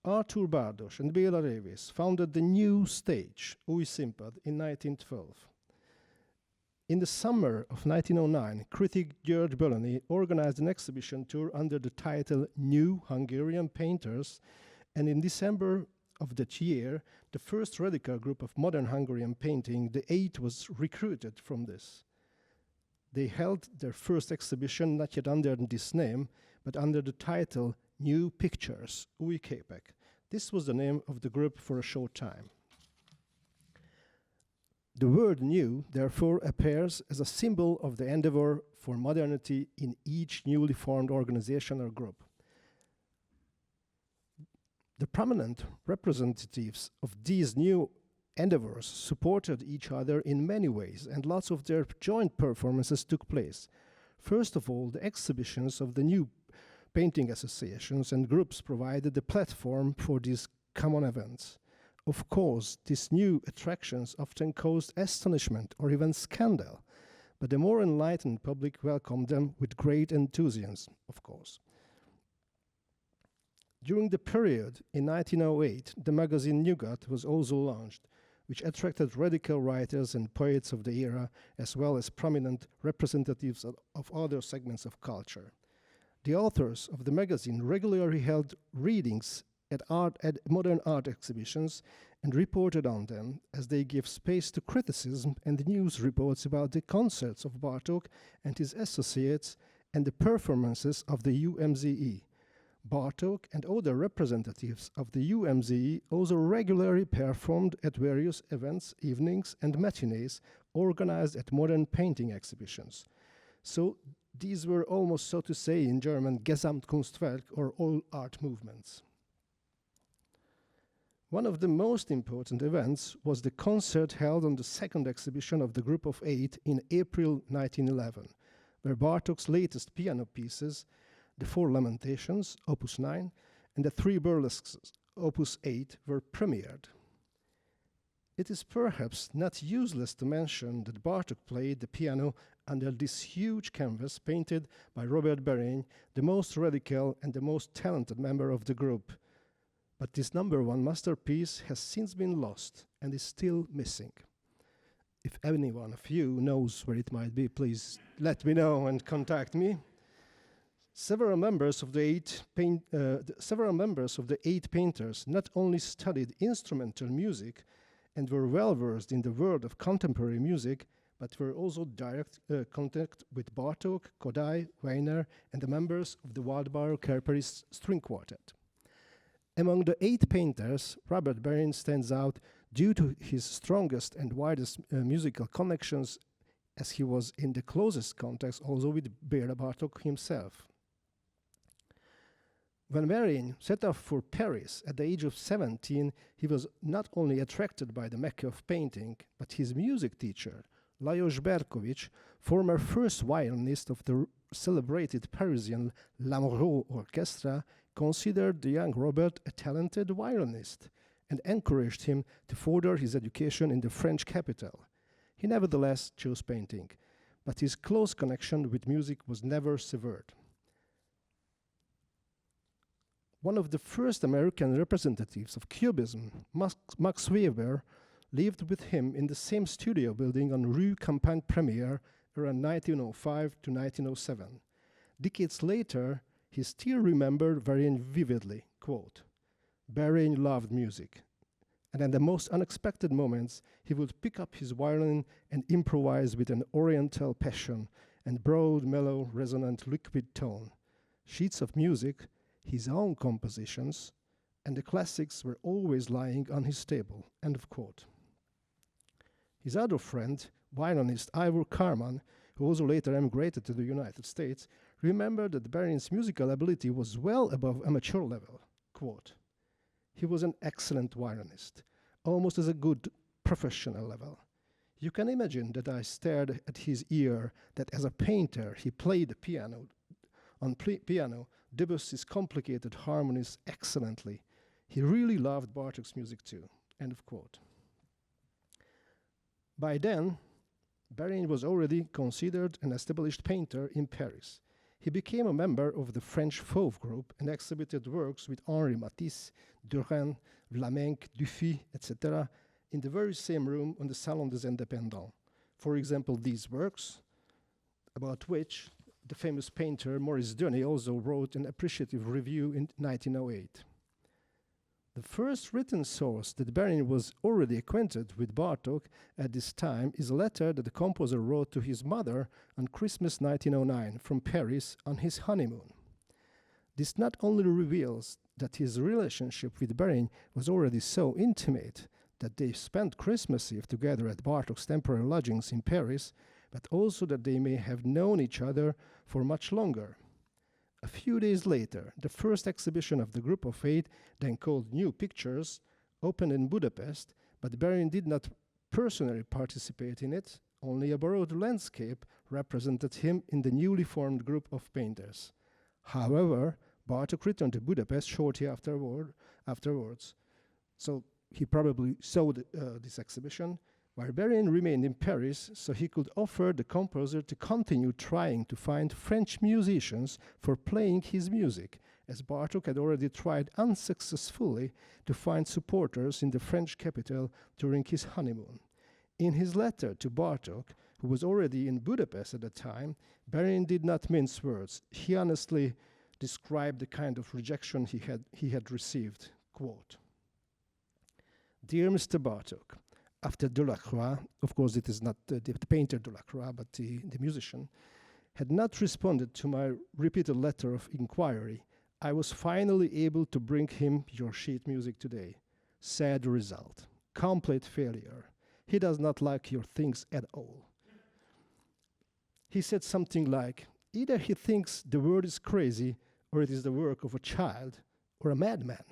Artur Bardos and Béla Révész founded the new stage, Új Színpad, in 1912. In the summer of 1909, critic György Bölöni organized an exhibition tour under the title New Hungarian Painters, and in December of that year, the first radical group of modern Hungarian painting, the Eight, was recruited from this. They held their first exhibition not yet under this name, but under the title New Pictures, Új Képek. This was the name of the group for a short time. The word new, therefore, appears as a symbol of the endeavor for modernity in each newly formed organization or group. The prominent representatives of these new endeavors supported each other in many ways, and lots of their joint performances took place. First of all, the exhibitions of the new painting associations and groups provided the platform for these common events. Of course, these new attractions often caused astonishment or even scandal, but the more enlightened public welcomed them with great enthusiasm, of course. During the period in 1908, the magazine Nyugat was also launched, which attracted radical writers and poets of the era, as well as prominent representatives of other segments of culture. The authors of the magazine regularly held readings at modern art exhibitions and reported on them, as they give space to criticism and news reports about the concerts of Bartók and his associates and the performances of the UMZE. Bartók and other representatives of the UMZE also regularly performed at various events, evenings, and matinees organized at modern painting exhibitions. So these were almost, so to say in German, Gesamtkunstwerk, or all art movements. One of the most important events was the concert held on the second exhibition of the Group of Eight in April 1911, where Bartók's latest piano pieces, the Four Lamentations, Opus 9, and the Three Burlesques, Opus 8, were premiered. It is perhaps not useless to mention that Bartók played the piano under this huge canvas painted by Robert Berény, the most radical and the most talented member of the group. But this #1 masterpiece has since been lost and is still missing. If any one of you knows where it might be, please let me know and contact me. Several members of the eight painters not only studied instrumental music and were well versed in the world of contemporary music, but were also direct contact with Bartók, Kodály, Weiner, and the members of the Waldbauer Kerperis string quartet. Among the 8 painters, Robert Berény stands out due to his strongest and widest musical connections, as he was in the closest contact also with Béla Bartók himself. When Berény set off for Paris at the age of 17, he was not only attracted by the Mecca of painting, but his music teacher, Lajos Berkovics, former first violinist of the celebrated Parisian Lamoureux Orchestra, considered the young Robert a talented violinist and encouraged him to further his education in the French capital. He nevertheless chose painting, but his close connection with music was never severed. One of the first American representatives of Cubism, Max Weber, lived with him in the same studio building on Rue Campagne Première around 1905 to 1907. Decades later, he still remembered Berény vividly, quote, "Berény loved music, and at the most unexpected moments, he would pick up his violin and improvise with an oriental passion and broad, mellow, resonant, liquid tone. Sheets of music, his own compositions, and the classics were always lying on his table," end of quote. His other friend, violinist Ivor Carman, who also later emigrated to the United States, remembered that Berény's musical ability was well above amateur level. Quote, "He was an excellent violinist, almost as a good professional level. You can imagine that I stared at his ear, that as a painter he played the piano, Debussy's complicated harmonies excellently. He really loved Bartók's music too," end of quote. By then, Berény was already considered an established painter in Paris. He became a member of the French Fauve group and exhibited works with Henri Matisse, Derain, Vlaminck, Dufy, etc. in the very same room on the Salon des Indépendants. For example, these works, about which the famous painter Maurice Denis also wrote an appreciative review in 1908. The first written source that Berény was already acquainted with Bartók at this time is a letter that the composer wrote to his mother on Christmas 1909 from Paris on his honeymoon. This not only reveals that his relationship with Berény was already so intimate that they spent Christmas Eve together at Bartók's temporary lodgings in Paris, but also that they may have known each other for much longer. A few days later, the first exhibition of the Group of Eight, then called New Pictures, opened in Budapest, but Berény did not personally participate in it. Only a borrowed landscape represented him in the newly formed group of painters. However, Bartók returned to Budapest shortly afterwards, so he probably saw this exhibition, while Berény remained in Paris so he could offer the composer to continue trying to find French musicians for playing his music, as Bartók had already tried unsuccessfully to find supporters in the French capital during his honeymoon. In his letter to Bartók, who was already in Budapest at the time, Berény did not mince words. He honestly described the kind of rejection he had received. quote, "Dear Mr. Bartók, after Delacroix," of course it is not the painter Delacroix, but the musician, "had not responded to my repeated letter of inquiry, I was finally able to bring him your sheet music today. Sad result. Complete failure. He does not like your things at all." He said something like, "Either he thinks the world is crazy, or it is the work of a child or a madman."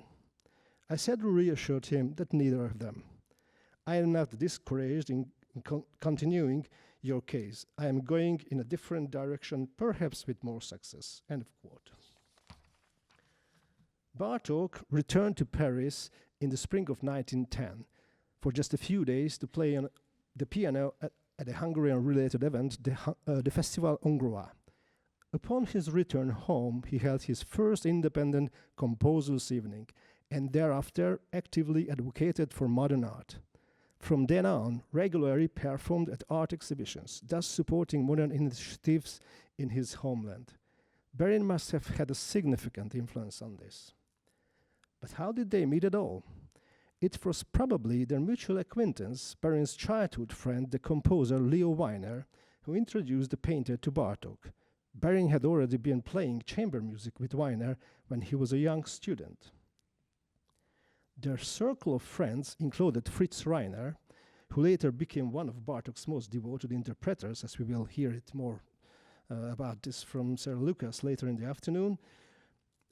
I sadly reassured him that neither of them. "I am not discouraged in continuing your case. I am going in a different direction, perhaps with more success." End of quote. Bartók returned to Paris in the spring of 1910 for just a few days to play on the piano at a Hungarian-related event, the Festival Hongrois. Upon his return home, he held his first independent composers' evening, and thereafter actively advocated for modern art. From then on, regularly performed at art exhibitions, thus supporting modern initiatives in his homeland. Berin must have had a significant influence on this. But how did they meet at all? It was probably their mutual acquaintance, Berin's childhood friend, the composer Leo Weiner, who introduced the painter to Bartók. Berin had already been playing chamber music with Weiner when he was a young student. Their circle of friends included Fritz Reiner, who later became one of Bartók's most devoted interpreters, as we will hear it more about this from Sir Lucas later in the afternoon.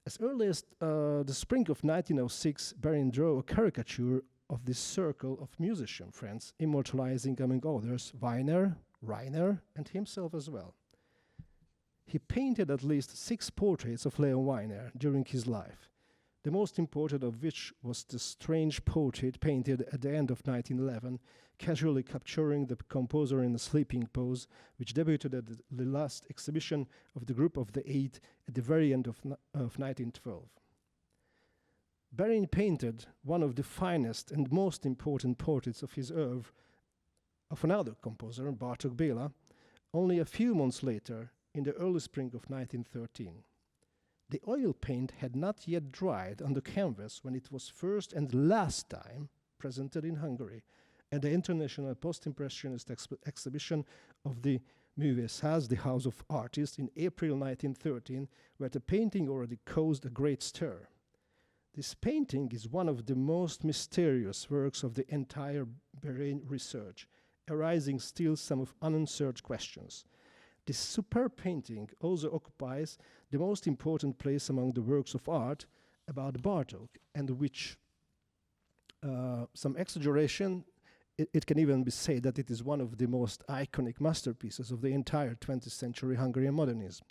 As early as the spring of 1906, Berin drew a caricature of this circle of musician friends, immortalizing, among others, Weiner, Reiner, and himself as well. He painted at least 6 portraits of Leo Weiner during his life, the most important of which was the strange portrait painted at the end of 1911, casually capturing the composer in a sleeping pose, which debuted at the last exhibition of the Group of the Eight at the very end of 1912. Berin painted one of the finest and most important portraits of his oeuvre of another composer, Bartók Béla, only a few months later, in the early spring of 1913. The oil paint had not yet dried on the canvas when it was first and last time presented in Hungary at the International Post-Impressionist Exhibition of the Művészház, the House of Artists, in April 1913, where the painting already caused a great stir. This painting is one of the most mysterious works of the entire Berin research, arising still some of unanswered questions. This superb painting also occupies the most important place among the works of art about Bartók, and which, some exaggeration, it can even be said that it is one of the most iconic masterpieces of the entire 20th century Hungarian modernism.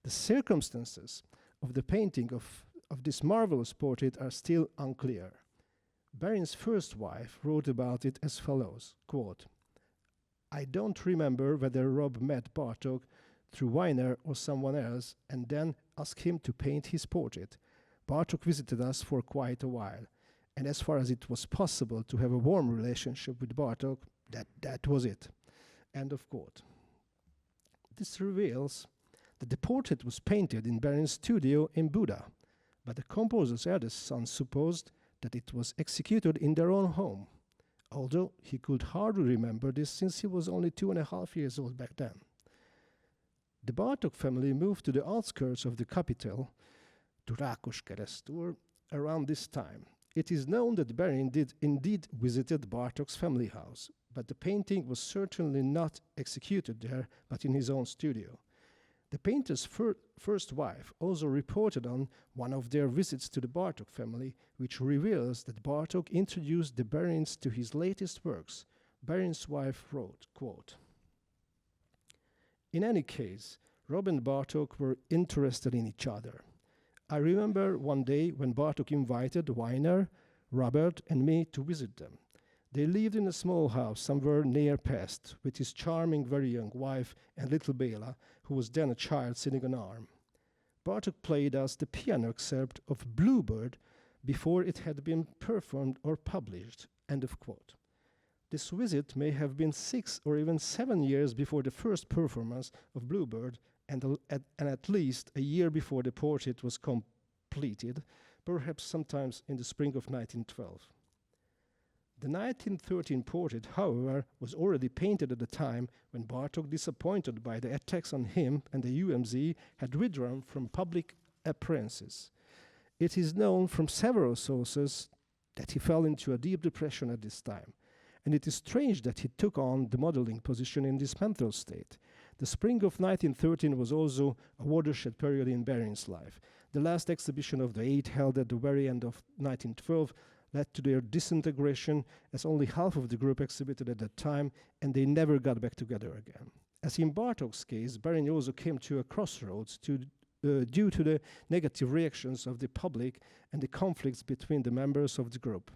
The circumstances of the painting of this marvelous portrait are still unclear. Berin's first wife wrote about it as follows, quote, "I don't remember whether Rob met Bartók through Weiner or someone else and then asked him to paint his portrait. Bartók visited us for quite a while, and as far as it was possible to have a warm relationship with Bartók, that was it." End of quote. This reveals that the portrait was painted in Berin's studio in Buda, but the composer's eldest son supposed that it was executed in their own home, although he could hardly remember this since he was only 2.5 years old back then. The Bartók family moved to the outskirts of the capital, to Rákoskeresztúr, around this time. It is known that Berin did indeed visited Bartók's family house, but the painting was certainly not executed there, but in his own studio. The painter's first wife also reported on one of their visits to the Bartók family, which reveals that Bartók introduced the Berins to his latest works. Berin's wife wrote, quote, "In any case, Rob and Bartók were interested in each other. I remember one day when Bartók invited Weiner, Robert, and me to visit them. They lived in a small house somewhere near Pest, with his charming, very young wife and little Béla, who was then a child sitting on an arm. Bartók played us the piano excerpt of Bluebird before it had been performed or published." End of quote. This visit may have been 6 or even 7 years before the first performance of Bluebird, and at least a year before the portrait was completed, perhaps sometimes in the spring of 1912. The 1913 portrait, however, was already painted at the time when Bartók, disappointed by the attacks on him and the UMZ, had withdrawn from public appearances. It is known from several sources that he fell into a deep depression at this time, and it is strange that he took on the modeling position in this mental state. The spring of 1913 was also a watershed period in Barény's life. The last exhibition of the 8 held at the very end of 1912 led to their disintegration, as only half of the group exhibited at that time, and they never got back together again. As in Bartók's case, Barény also came to a crossroads due to the negative reactions of the public and the conflicts between the members of the group.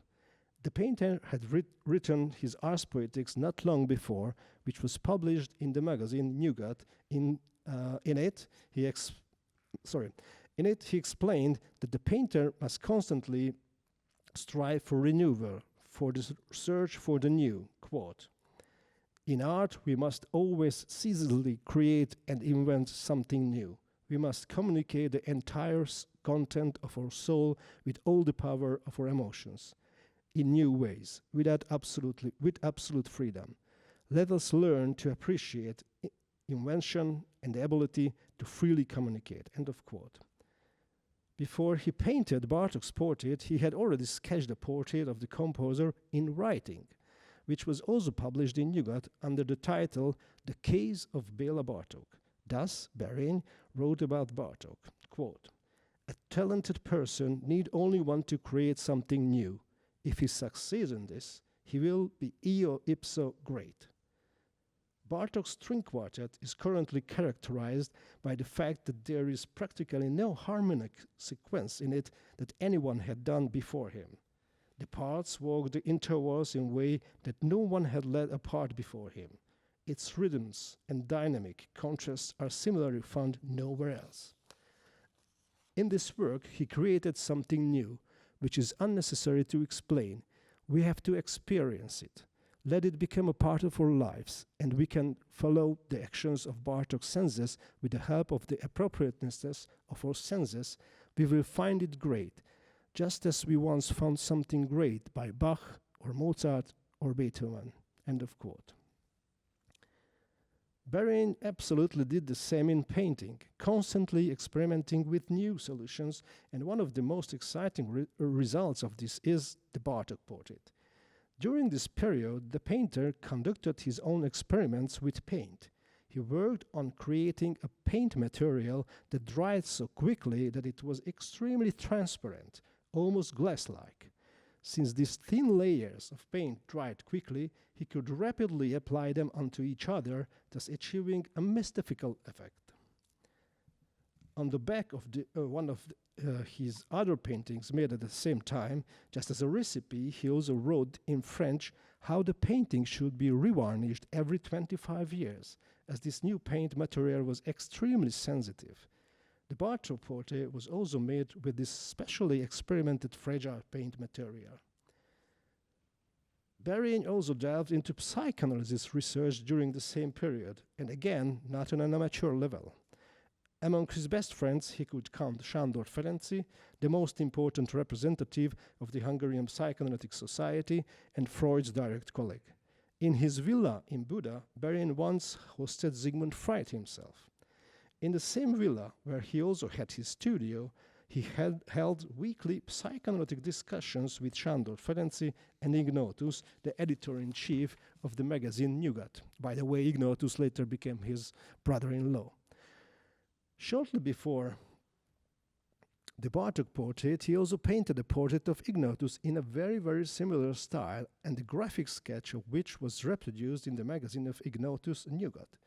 The painter had written his Ars Poetics not long before, which was published in the magazine Nyugat. In it, he explained that the painter must constantly strive for renewal, for the search for the new. Quote, "In art, we must always ceaselessly create and invent something new. We must communicate the entire content of our soul with all the power of our emotions, in new ways, with absolute freedom. Let us learn to appreciate invention and the ability to freely communicate." End of quote. Before he painted Bartók's portrait, he had already sketched a portrait of the composer in writing, which was also published in Nyugat under the title The Case of Béla Bartók. Thus, Barény wrote about Bartók, quote, "A talented person need only want to create something new. If he succeeds in this, he will be eo ipso great." Bartók's string quartet is currently characterized by the fact that there is practically no harmonic sequence in it that anyone had done before him. The parts walk the intervals in a way that no one had led a part before him. Its rhythms and dynamic contrasts are similarly found nowhere else. In this work, he created something new, which is unnecessary to explain. We have to experience it. Let it become a part of our lives, and we can follow the actions of Bartók's senses with the help of the appropriateness of our senses. We will find it great, just as we once found something great by Bach or Mozart or Beethoven. End of quote. Barény absolutely did the same in painting, constantly experimenting with new solutions, and one of the most exciting results of this is the Bartók portrait. During this period, the painter conducted his own experiments with paint. He worked on creating a paint material that dried so quickly that it was extremely transparent, almost glass-like. Since these thin layers of paint dried quickly, he could rapidly apply them onto each other, thus achieving a mystical effect. On the back of one of his other paintings made at the same time, just as a recipe, he also wrote in French how the painting should be revarnished every 25 years, as this new paint material was extremely sensitive. The Bartók portrait was also made with this specially experimented fragile paint material. Barény also delved into psychoanalysis research during the same period, and again, not on an amateur level. Among his best friends, he could count Sándor Ferenczy, the most important representative of the Hungarian Psychoanalytic Society and Freud's direct colleague. In his villa in Buda, Barény once hosted Sigmund Freud himself. In the same villa, where he also had his studio, he had held weekly psychoanalytic discussions with Sándor Ferenczy and Ignótus, the editor-in-chief of the magazine Nyugat. By the way, Ignótus later became his brother-in-law. Shortly before the Bartók portrait, he also painted a portrait of Ignótus in a very, very similar style, and the graphic sketch of which was reproduced in the magazine of Ignótus Nyugat.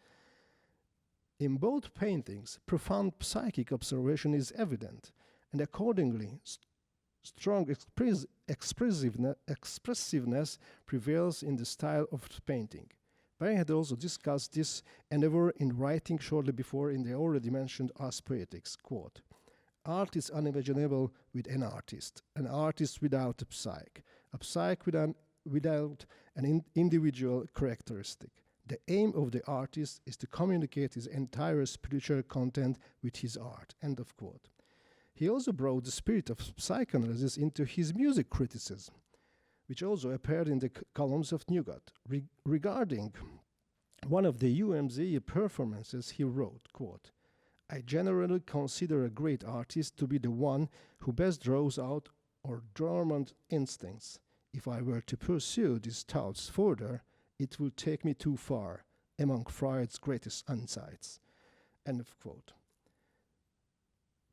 In both paintings, profound psychic observation is evident, and accordingly, strong expressiveness prevails in the style of painting. Barény had also discussed this endeavor in writing shortly before in the already mentioned Ars Poetics, quote, "Art is unimaginable with an artist without a psyche without an individual characteristic. The aim of the artist is to communicate his entire spiritual content with his art." End of quote. He also brought the spirit of psychoanalysis into his music criticism, which also appeared in the columns of Nougat. Regarding one of the UMZ performances, he wrote, quote, "I generally consider a great artist to be the one who best draws out our dormant instincts. If I were to pursue these thoughts further, it would take me too far, among Freud's greatest insights." End of quote.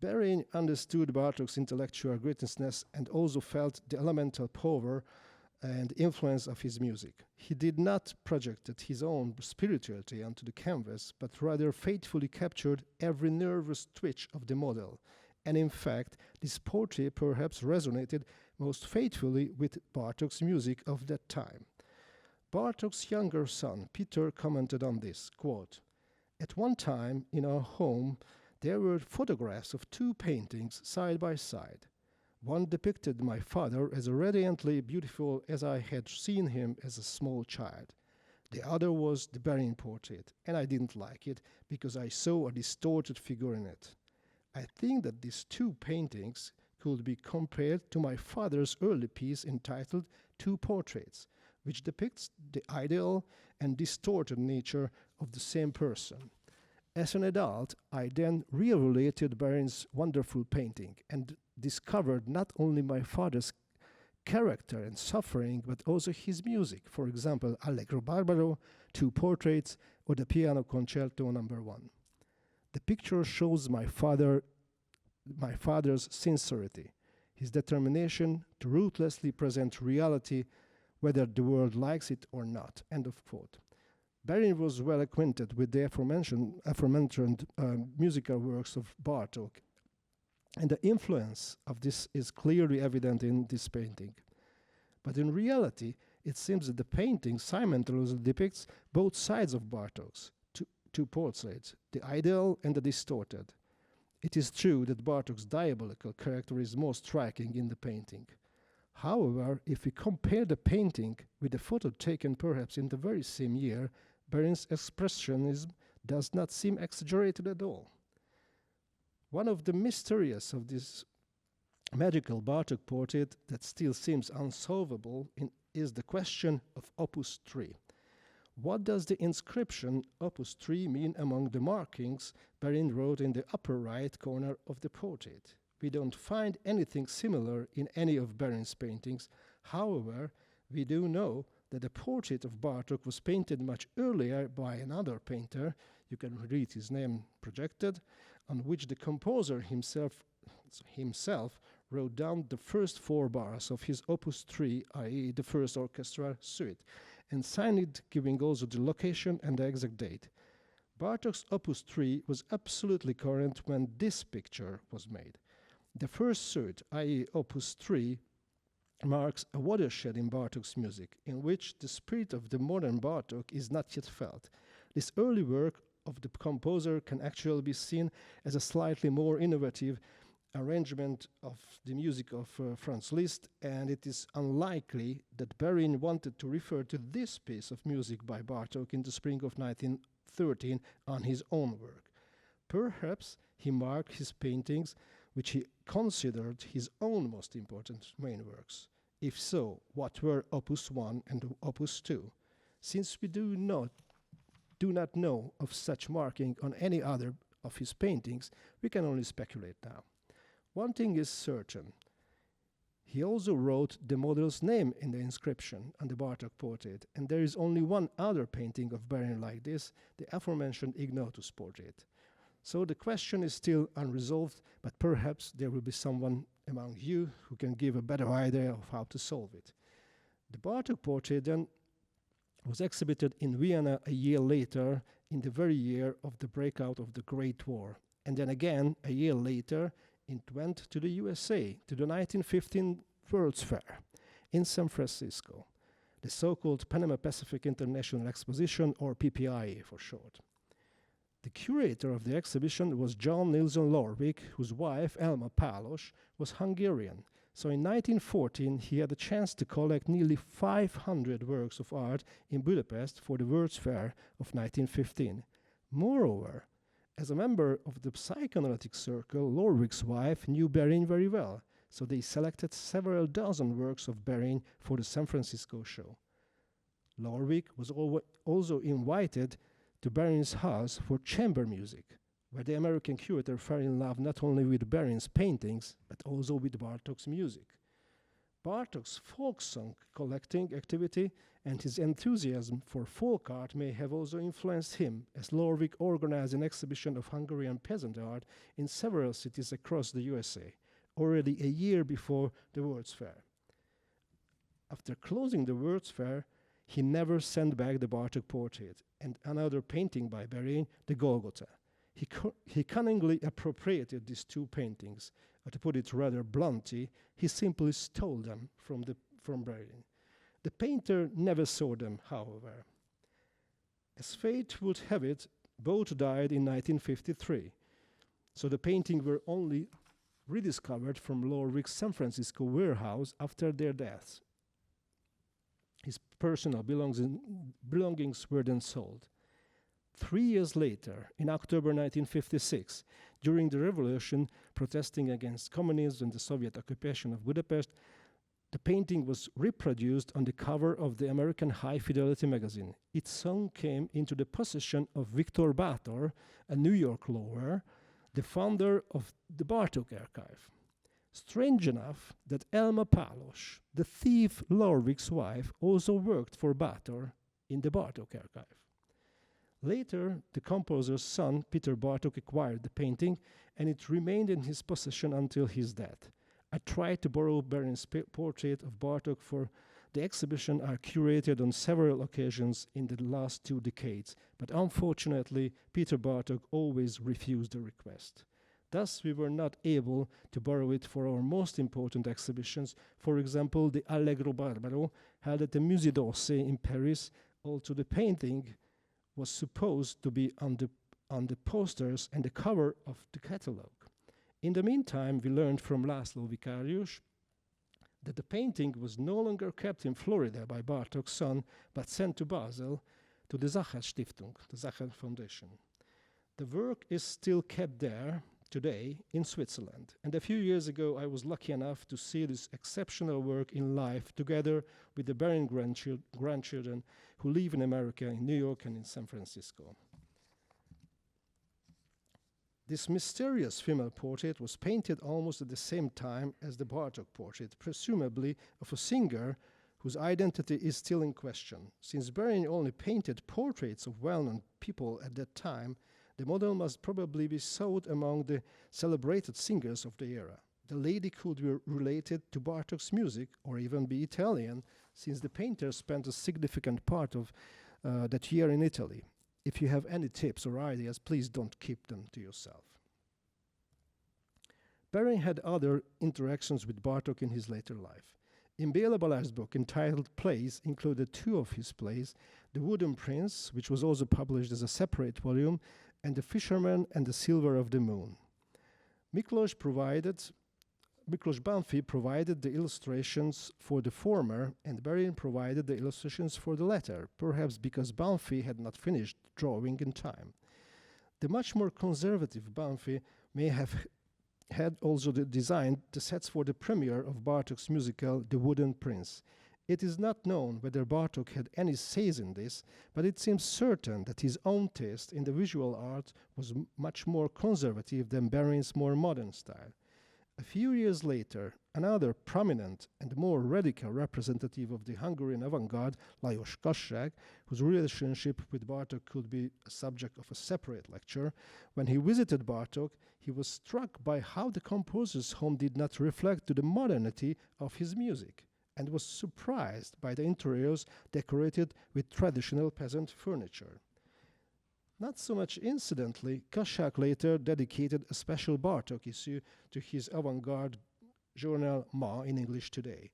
Barry understood Bartók's intellectual greatness and also felt the elemental power and influence of his music. He did not project his own spirituality onto the canvas, but rather faithfully captured every nervous twitch of the model. And in fact, this portrait perhaps resonated most faithfully with Bartók's music of that time. Bartók's younger son, Peter, commented on this, quote, "At one time in our home, there were photographs of two paintings side by side. One depicted my father as radiantly beautiful as I had seen him as a small child. The other was the Barry portrait, and I didn't like it because I saw a distorted figure in it. I think that these two paintings could be compared to my father's early piece entitled Two Portraits, which depicts the ideal and distorted nature of the same person. As an adult, I then re-evaluated Barry's wonderful painting and discovered not only my father's character and suffering, but also his music. For example, Allegro Barbaro, Two Portraits, or the Piano Concerto No. 1. The picture shows my father's sincerity, his determination to ruthlessly present reality, whether the world likes it or not." End of quote. Barry was well acquainted with the aforementioned musical works of Bartók, and the influence of this is clearly evident in this painting. But in reality, it seems that the painting simultaneously depicts both sides of Bartók's two portraits, the ideal and the distorted. It is true that Bartók's diabolical character is most striking in the painting. However, if we compare the painting with the photo taken perhaps in the very same year, Barry's expressionism does not seem exaggerated at all. One of the mysteries of this magical Bartók portrait that still seems unsolvable is the question of Opus 3. What does the inscription Opus 3 mean among the markings Barry wrote in the upper right corner of the portrait? We don't find anything similar in any of Barry's paintings. However, we do know that the portrait of Bartók was painted much earlier by another painter, you can read his name projected, on which the composer himself wrote down the first 4 bars of his Opus 3, i.e. the first orchestral suite, and signed it, giving also the location and the exact date. Bartók's Opus 3 was absolutely current when this picture was made. The first suite, i.e. Opus 3, marks a watershed in Bartók's music, in which the spirit of the modern Bartók is not yet felt. This early work of the composer can actually be seen as a slightly more innovative arrangement of the music of Franz Liszt, and it is unlikely that Barry wanted to refer to this piece of music by Bartók in the spring of 1913 on his own work. Perhaps he marked his paintings, which he considered his own most important main works. If so, what were Opus 1 and Opus 2? Since we do not know of such marking on any other of his paintings, we can only speculate now. One thing is certain. He also wrote the model's name in the inscription on the Bartók portrait, and there is only one other painting of Barry like this, the aforementioned Ignotus portrait. So the question is still unresolved, but perhaps there will be someone among you who can give a better idea of how to solve it. The Bartók portrait then was exhibited in Vienna a year later, in the very year of the breakout of the Great War. And then again, a year later, it went to the USA, to the 1915 World's Fair in San Francisco, the so-called Panama Pacific International Exposition, or PPIE for short. The curator of the exhibition was John Nilsson Lorvik, whose wife, Elma Pálos, was Hungarian. So in 1914, he had a chance to collect nearly 500 works of art in Budapest for the World's Fair of 1915. Moreover, As a member of the psychoanalytic circle, Lorwig's wife knew Berin very well, so they selected several dozen works of Berin for the San Francisco show. Lorwig was also invited to Berin's house for chamber music, where the American curator fell in love not only with Berin's paintings, but also with Bartók's music. Bartók's folk song collecting activity and his enthusiasm for folk art may have also influenced him, as Lorwig organized an exhibition of Hungarian peasant art in several cities across the USA, already a year before the World's Fair. After closing the World's Fair, he never sent back the Bartók portrait and another painting by Berin, the Golgotha. He cunningly appropriated these two paintings, or to put it rather bluntly, he simply stole them from Berin. The painter never saw them, however. As fate would have it, both died in 1953, so the paintings were only rediscovered from Lorwig's San Francisco warehouse after their deaths. His personal belongings were then sold. 3 years later, in October 1956, during the revolution protesting against communism and the Soviet occupation of Budapest, the painting was reproduced on the cover of the American High Fidelity magazine. It soon came into the possession of Viktor Bátor, a New York lawyer, the founder of the Bartók Archive. Strange enough that Elma Pálos, the thief Lorwig's wife, also worked for Bátor in the Bartók Archive. Later, the composer's son, Peter Bartók, acquired the painting, and it remained in his possession until his death. I tried to borrow Berin's portrait of Bartók for the exhibition I curated on several occasions in the last 2 decades, but unfortunately, Peter Bartók always refused the request. Thus, we were not able to borrow it for our most important exhibitions, for example, the Allegro Barbaro, held at the Musée d'Orsay in Paris. Also, the painting was supposed to be on the posters and the cover of the catalogue. In the meantime, we learned from László Vicarius that the painting was no longer kept in Florida by Bartók's son, but sent to Basel to the Zacher Stiftung, the Zacher Foundation. The work is still kept there today in Switzerland, and a few years ago I was lucky enough to see this exceptional work in life together with the Berin grandchildren who live in America, in New York and in San Francisco. This mysterious female portrait was painted almost at the same time as the Bartók portrait, presumably of a singer whose identity is still in question. Since Berin only painted portraits of well-known people at that time, the model must probably be sought among the celebrated singers of the era. The lady could be related to Bartók's music or even be Italian, since the painter spent a significant part of that year in Italy. If you have any tips or ideas, please don't keep them to yourself. Berin had other interactions with Bartók in his later life. In Béla Bartók's book entitled Plays included 2 of his plays, The Wooden Prince, which was also published as a separate volume, and The Fisherman and the Silver of the Moon. Miklós Banfi provided the illustrations for the former, and Berin provided the illustrations for the latter, perhaps because Banfi had not finished drawing in time. The much more conservative Banfi may have had also designed the sets for the premiere of Bartók's musical The Wooden Prince. It is not known whether Bartók had any say in this, but it seems certain that his own taste in the visual art was much more conservative than Berin's more modern style. A few years later, another prominent and more radical representative of the Hungarian avant-garde, Lajos Kassák, whose relationship with Bartók could be a subject of a separate lecture, when he visited Bartók, he was struck by how the composer's home did not reflect to the modernity of his music, and was surprised by the interiors decorated with traditional peasant furniture. Not so much incidentally, Kassák later dedicated a special Bartók issue to his avant-garde journal Ma in English Today,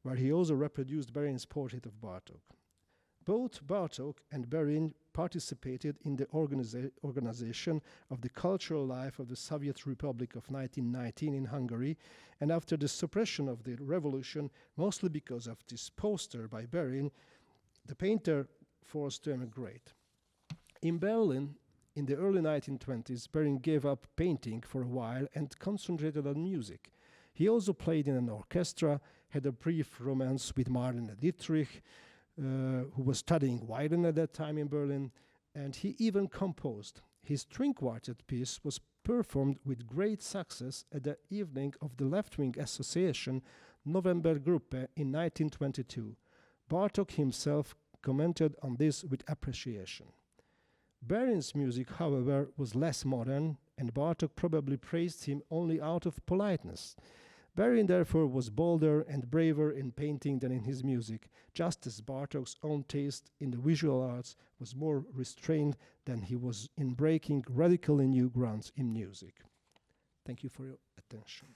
where he also reproduced Berin's portrait of Bartók. Both Bartók and Berin participated in the organization of the cultural life of the Soviet Republic of 1919 in Hungary, and after the suppression of the revolution, mostly because of this poster by Berin, the painter forced to emigrate. In Berlin, In the early 1920s, Berin gave up painting for a while and concentrated on music. He also played in an orchestra, had a brief romance with Marlene Dietrich, who was studying violin at that time in Berlin, and he even composed. His string quartet piece was performed with great success at the evening of the left-wing association Novembergruppe in 1922. Bartók himself commented on this with appreciation. Berin's music, however, was less modern, and Bartók probably praised him only out of politeness. Berin, therefore, was bolder and braver in painting than in his music, just as Bartók's own taste in the visual arts was more restrained than he was in breaking radically new grounds in music. Thank you for your attention.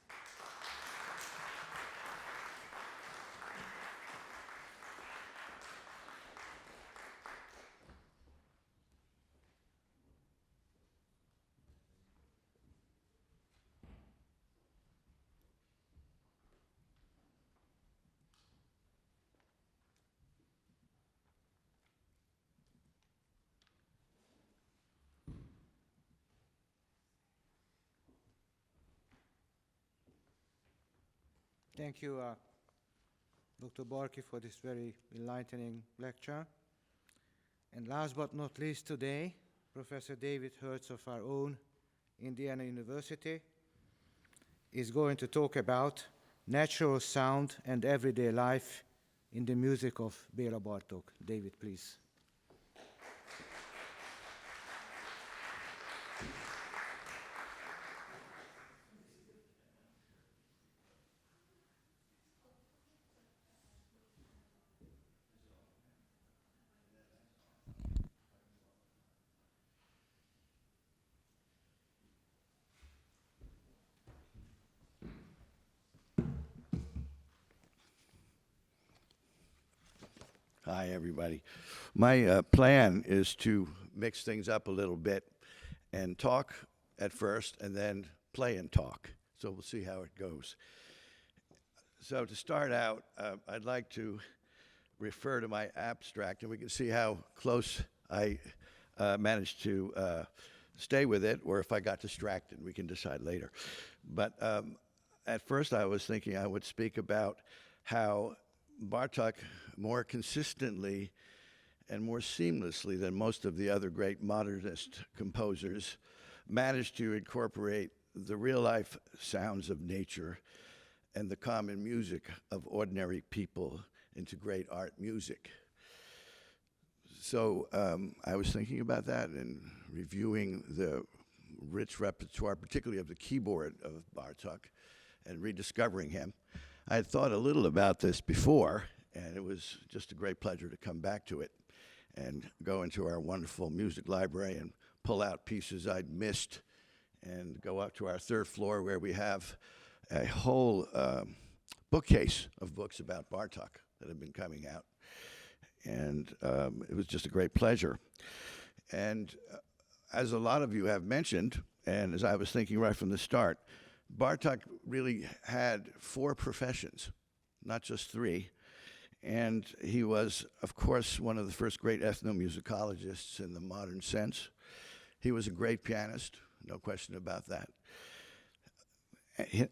Thank you, Dr. Barki, for this very enlightening lecture. And last but not least today, Professor David Hertz of our own Indiana University is going to talk about natural sound and everyday life in the music of Béla Bartók. David, please. Hi, everybody. My plan is to mix things up a little bit and talk at first and then play and talk. So we'll see how it goes. So to start out, I'd like to refer to my abstract, and we can see how close I managed to stay with it, or if I got distracted, we can decide later. But at first I was thinking I would speak about how Bartók more consistently and more seamlessly than most of the other great modernist composers managed to incorporate the real-life sounds of nature and the common music of ordinary people into great art music. So I was thinking about that and reviewing the rich repertoire, particularly of the keyboard of Bartók, and rediscovering him. I had thought a little about this before, and it was just a great pleasure to come back to it and go into our wonderful music library and pull out pieces I'd missed and go up to our third floor where we have a whole bookcase of books about Bartók that have been coming out. And it was just a great pleasure. And as a lot of you have mentioned, and as I was thinking right from the start, Bartók really had 4 professions, not just 3. And he was, of course, one of the first great ethnomusicologists in the modern sense. He was a great pianist, no question about that.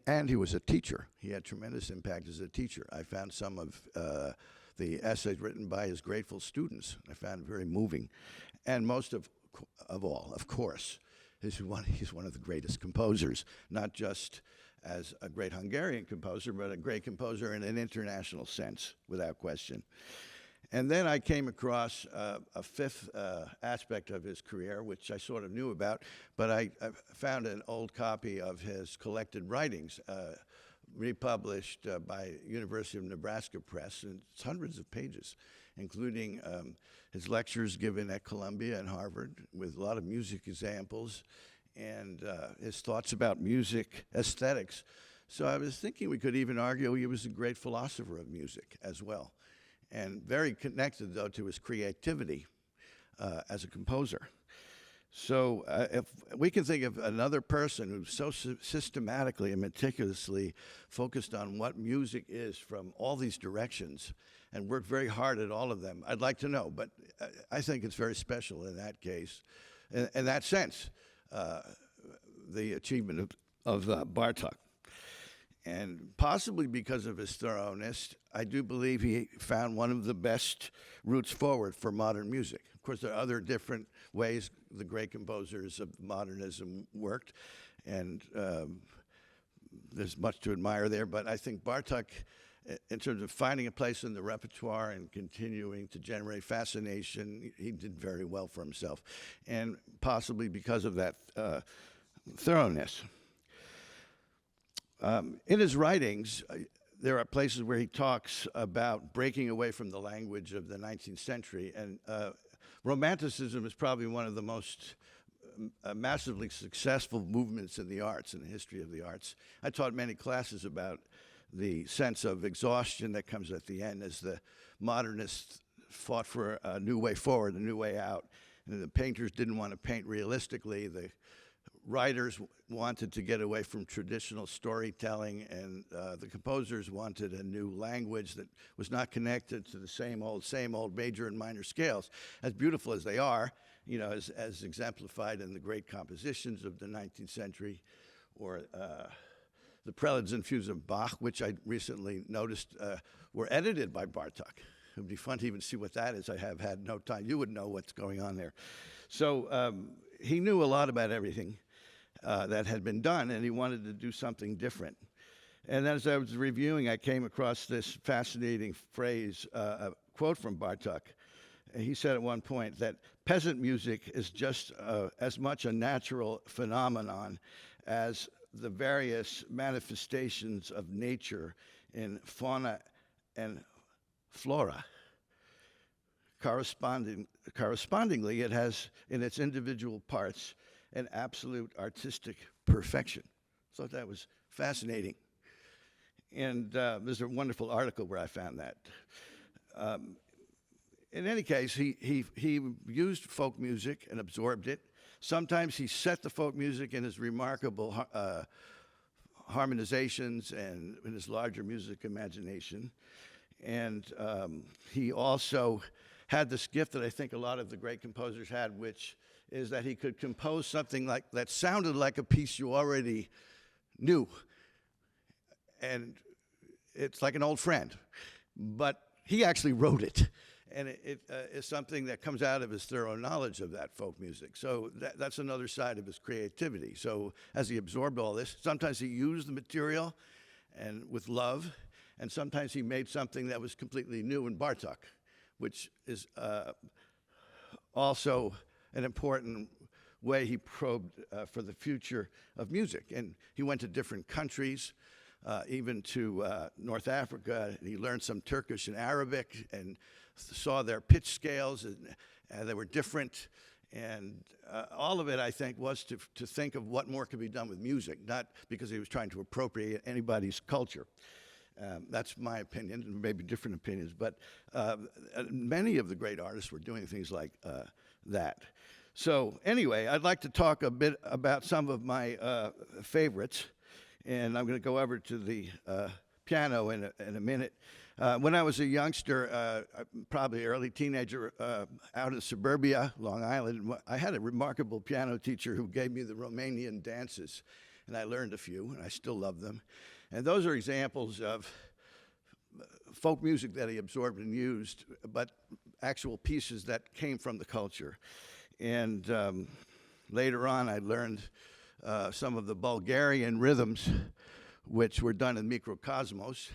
And he was a teacher. He had tremendous impact as a teacher. I found some of the essays written by his grateful students. I found it very moving. And most of all, of course, he's one of the greatest composers, not just as a great Hungarian composer, but a great composer in an international sense, without question. And then I came across a 5th aspect of his career, which I sort of knew about, but I found an old copy of his collected writings, republished by University of Nebraska Press, and it's hundreds of pages, including his lectures given at Columbia and Harvard with a lot of music examples and his thoughts about music aesthetics. So I was thinking we could even argue he was a great philosopher of music as well, and very connected, though, to his creativity as a composer. So if we can think of another person who's so systematically and meticulously focused on what music is from all these directions and worked very hard at all of them, I'd like to know. But I think it's very special in that case in that sense, the achievement of Bartók. And possibly because of his thoroughness, I do believe he found one of the best routes forward for modern music. Of course, there are other different ways the great composers of modernism worked, and there's much to admire there, but I think Bartók, in terms of finding a place in the repertoire and continuing to generate fascination, he did very well for himself, and possibly because of that thoroughness. In his writings, there are places where he talks about breaking away from the language of the 19th century, and Romanticism is probably one of the most massively successful movements in the arts, in the history of the arts. I taught many classes about the sense of exhaustion that comes at the end as the modernists fought for a new way forward, a new way out. And the painters didn't want to paint realistically. The writers wanted to get away from traditional storytelling, and the composers wanted a new language that was not connected to the same old major and minor scales. As beautiful as they are, you know, as exemplified in the great compositions of the 19th century, or the Preludes and Fugues of Bach, which I recently noticed were edited by Bartók. It would be fun to even see what that is. I have had no time. You would know what's going on there. So he knew a lot about everything that had been done, and he wanted to do something different. And as I was reviewing, I came across this fascinating phrase, a quote from Bartók. He said at one point that peasant music is just as much a natural phenomenon as the various manifestations of nature in fauna and flora. Correspondingly, it has in its individual parts an absolute artistic perfection. I thought that was fascinating. And there's a wonderful article where I found that. In any case, he used folk music and absorbed it. Sometimes he set the folk music in his remarkable harmonizations and in his larger music imagination. And he also had this gift that I think a lot of the great composers had, which is that he could compose something like that sounded like a piece you already knew. And it's like an old friend. But he actually wrote it. And it is something that comes out of his thorough knowledge of that folk music. So that's another side of his creativity. So as he absorbed all this, sometimes he used the material and with love, and sometimes he made something that was completely new in Bartók, which is also an important way he probed for the future of music. And he went to different countries, even to North Africa. He learned some Turkish and Arabic and saw their pitch scales, and they were different. And all of it, I think, was to think of what more could be done with music, not because he was trying to appropriate anybody's culture. That's my opinion, and maybe different opinions, but many of the great artists were doing things like that. So anyway, I'd like to talk a bit about some of my favorites, and I'm going to go over to the piano in a minute. When I was a youngster, probably early teenager, out in suburbia, Long Island, I had a remarkable piano teacher who gave me the Romanian dances, and I learned a few, and I still love them. And those are examples of folk music that he absorbed and used, but actual pieces that came from the culture. And later on, I learned some of the Bulgarian rhythms, which were done in microcosmos.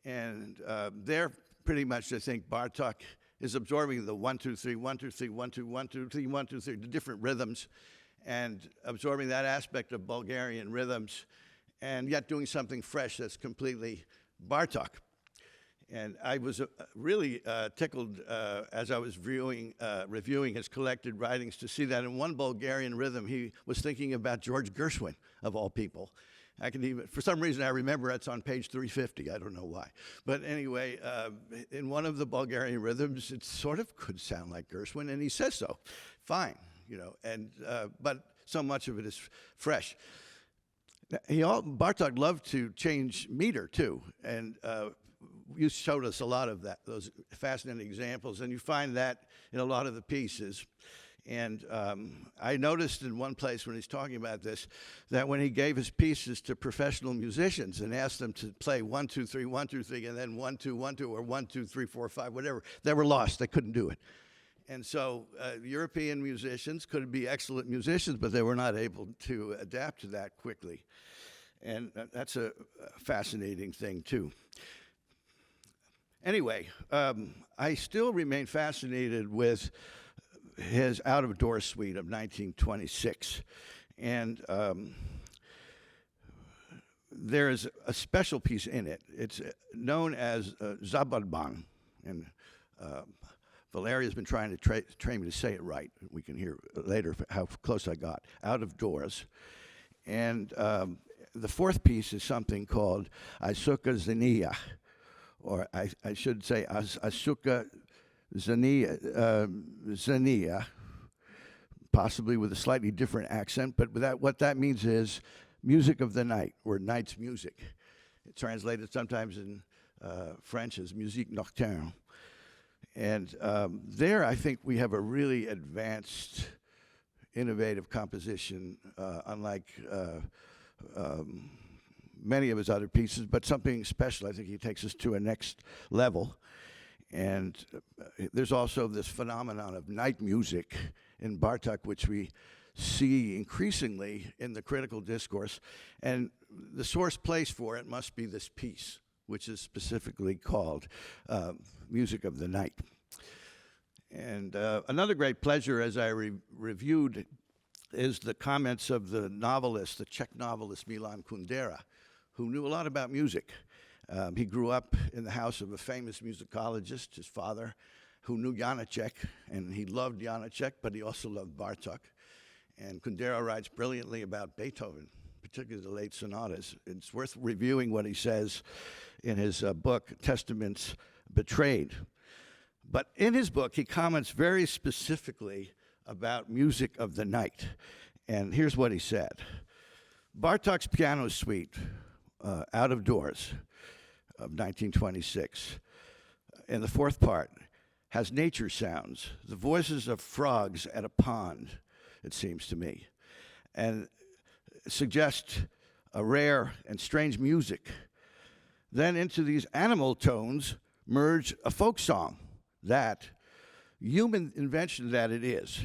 And they're pretty much, I think, Bartók is absorbing the 1, 2, 3, 1, 2, 3, 1, 2, 1, 2, 3, 1, 2, 3, the different rhythms, and absorbing that aspect of Bulgarian rhythms, and yet doing something fresh that's completely Bartók. And I was really tickled as I was reviewing his collected writings to see that in one Bulgarian rhythm, he was thinking about George Gershwin, of all people. I can even, for some reason, I remember it's on page 350. I don't know why. But anyway, in one of the Bulgarian rhythms, it sort of could sound like Gershwin, and he says so. Fine, you know, and but so much of it is fresh. Bartók loved to change meter, too, and you showed us a lot of that, those fascinating examples, and you find that in a lot of the pieces. And I noticed in one place when he's talking about this, that when he gave his pieces to professional musicians and asked them to play 1, 2, 3, 1, 2, 3, and then 1, 2, 1, 2, or 1, 2, 3, 4, 5, whatever, they were lost. They couldn't do it. And so European musicians could be excellent musicians, but they were not able to adapt to that quickly. And that's a fascinating thing, too. Anyway, I still remain fascinated with his out-of-door suite of 1926. And there is a special piece in it. It's known as Zabadban. And Valeria's been trying to train me to say it right. We can hear later how close I got. Out of doors. And the fourth piece is something called Asuka Zania, or I should say Asuka Zania, possibly with a slightly different accent, but what that means is music of the night, or night's music. It's translated sometimes in French as musique nocturne. And there, I think we have a really advanced, innovative composition, unlike many of his other pieces, but something special. I think he takes us to a next level. And there's also this phenomenon of night music in Bartók, which we see increasingly in the critical discourse. And the source place for it must be this piece, which is specifically called Music of the Night. And another great pleasure, as I reviewed, is the comments of the novelist, the Czech novelist Milan Kundera, who knew a lot about music. He grew up in the house of a famous musicologist, his father, who knew Janáček, and he loved Janáček, but he also loved Bartók. And Kundera writes brilliantly about Beethoven, particularly the late sonatas. It's worth reviewing what he says in his book, Testaments Betrayed. But in his book, he comments very specifically about music of the night. And here's what he said. Bartók's piano suite, Out of Doors, of 1926, in the fourth part, has nature sounds, the voices of frogs at a pond, it seems to me, and suggest a rare and strange music. Then into these animal tones merge a folk song that, human invention that it is,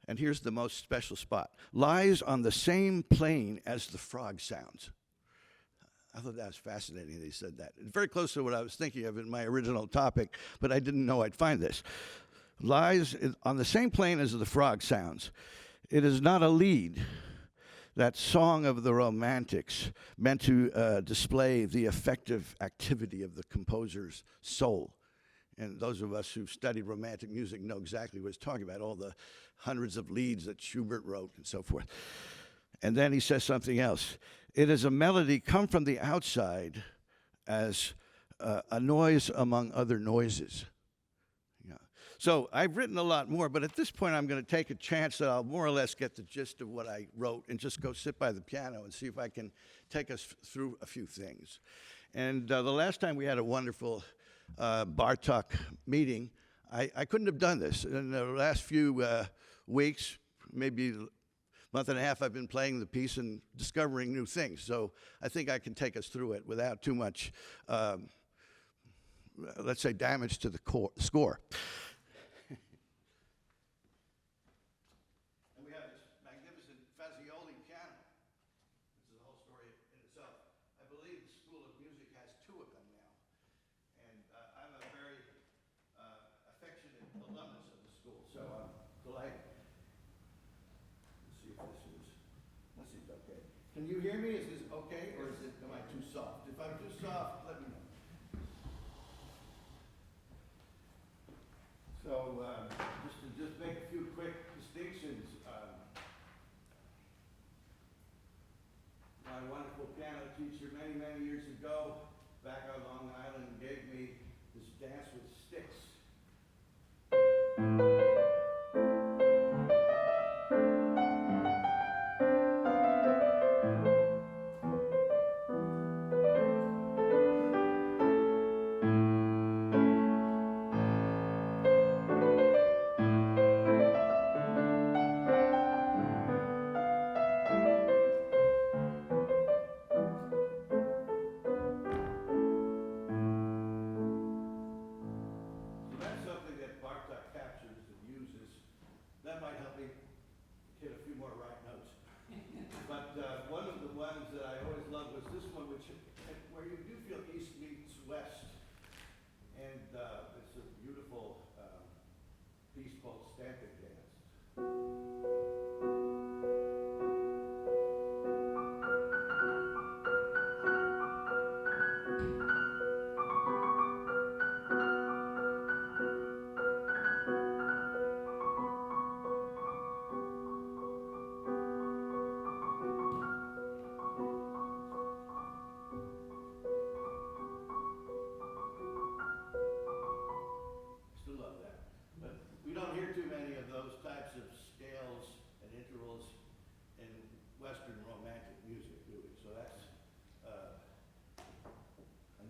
and here's the most special spot, lies on the same plane as the frog sounds. I thought that was fascinating that he said that. It's very close to what I was thinking of in my original topic, but I didn't know I'd find this. Lies on the same plane as the frog sounds. It is not a lead, that song of the romantics, meant to display the effective activity of the composer's soul. And those of us who've studied romantic music know exactly what he's talking about, all the hundreds of leads that Schubert wrote and so forth. And then he says something else. It is a melody come from the outside as a noise among other noises. Yeah. So I've written a lot more, but at this point I'm going to take a chance that I'll more or less get the gist of what I wrote and just go sit by the piano and see if I can take us through a few things. And the last time we had a wonderful Bartók meeting, I couldn't have done this. In the last few weeks, maybe month and a half, I've been playing the piece and discovering new things. So I think I can take us through it without too much, let's say, damage to the score. And we have this magnificent Fazioli piano. This is a whole story in itself. I believe the School of Music has 2 of them now. And I'm a very affectionate alumnus of the school, so I'm delighted. Can you hear me? Is this okay, or am I too soft? If I'm too soft, let me know. So, just make a few quick distinctions. My wonderful piano teacher many, many years ago, back on Long Island, gave me this dance with sticks.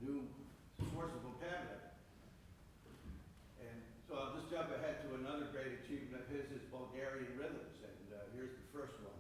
new source of vocabulary. And so I'll just jump ahead to another great achievement of his is Bulgarian rhythms, and here's the first one.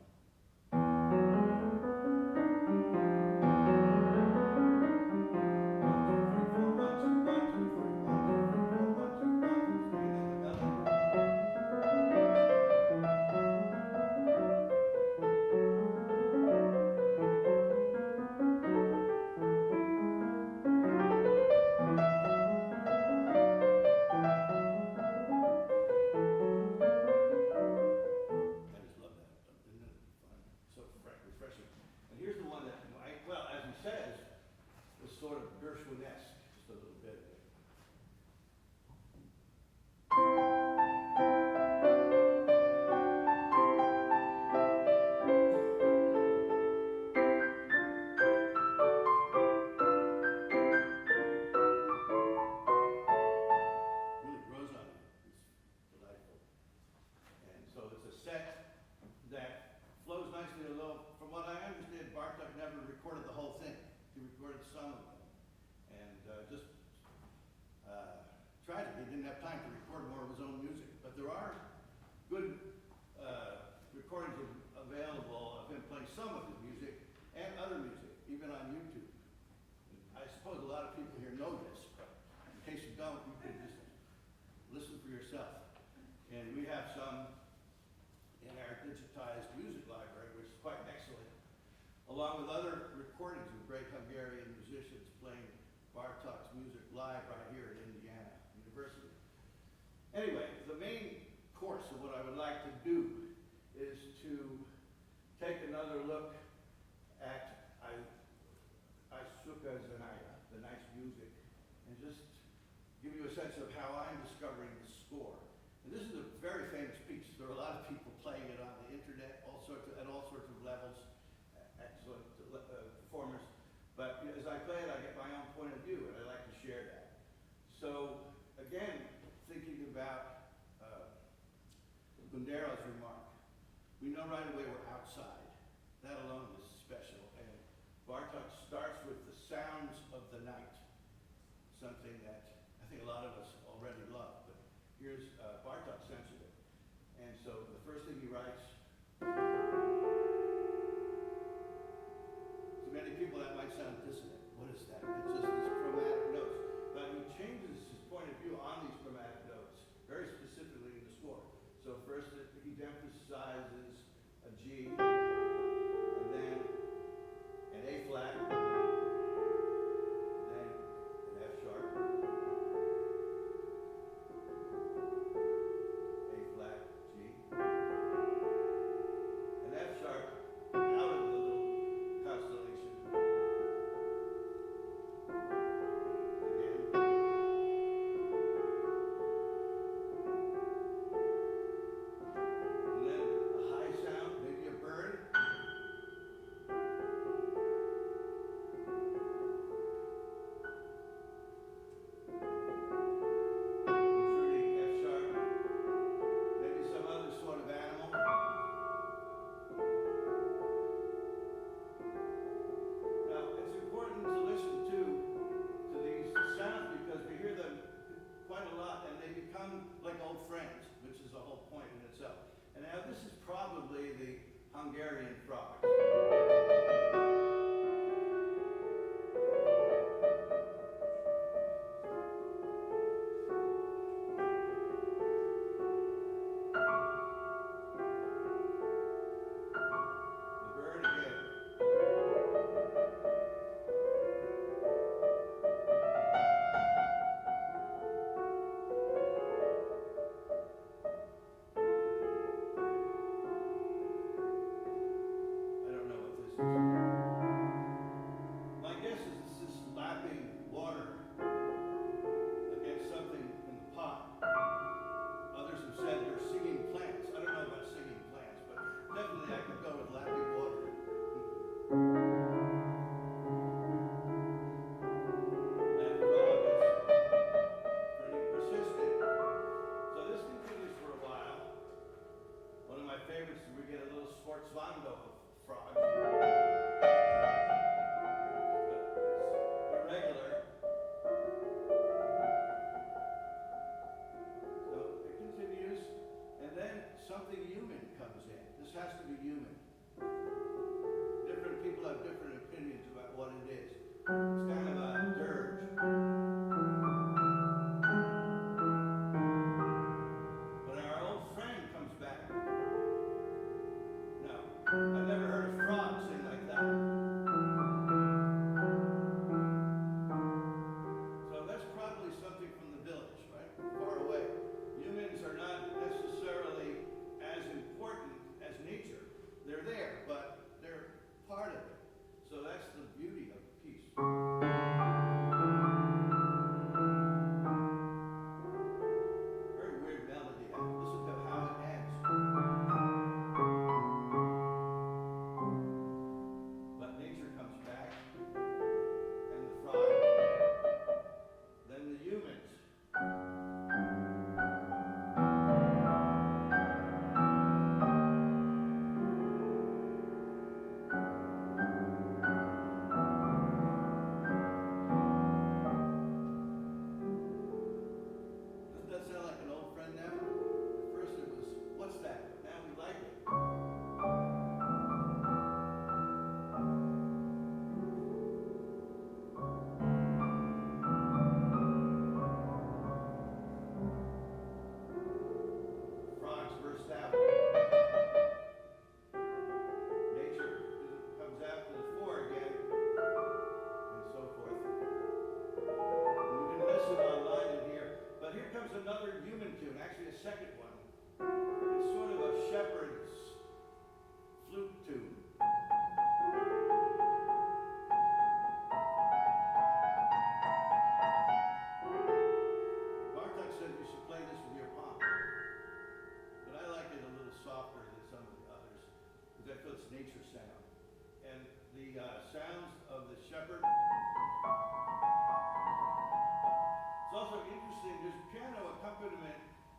Tragically, he didn't have time to record more of his own music, but there are good recordings available of him playing some of his music and other music, even on YouTube. I suppose a lot of people here know this, but in case you don't, you can just listen for yourself. And we have some in our digitized music library, which is quite excellent, along with other recordings of great Hungarian musicians playing Bartók's music live right here at Indiana University. Anyway, the main course of what I would like to do is to take another look at the nice music, and just give you a sense of how I'm discovering the score. And this is a very famous piece. There are a lot of people playing it on the internet, at all sorts of levels, excellent performers. But as I play it, I get my own point of view, and I like to share that. So again, thinking about Gundero's remark, we know right away we're outside. That alone is special. And Bartók starts with the sounds of the night, something that I think a lot of us already love. But here's Bartók's sense of it. And so the first thing he writes, to many people that might sound dissonant. What is that? It's just these chromatic notes. But he changes his point of view on these chromatic notes, very specifically in the score. So first he emphasizes a G, and then an A flat, then an F sharp, A flat, G,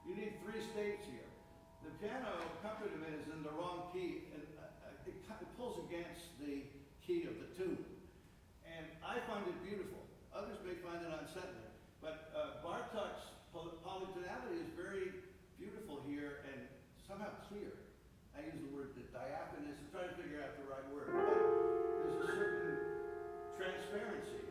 You need 3 staves here. The piano accompaniment is in the wrong key, and it pulls against the key of the tune. And I find it beautiful. Others may find it unsettling. But Bartók's polytonality is very beautiful here and somehow clear. I use the word diaphanous. I'm trying to figure out the right word. But there's a certain transparency.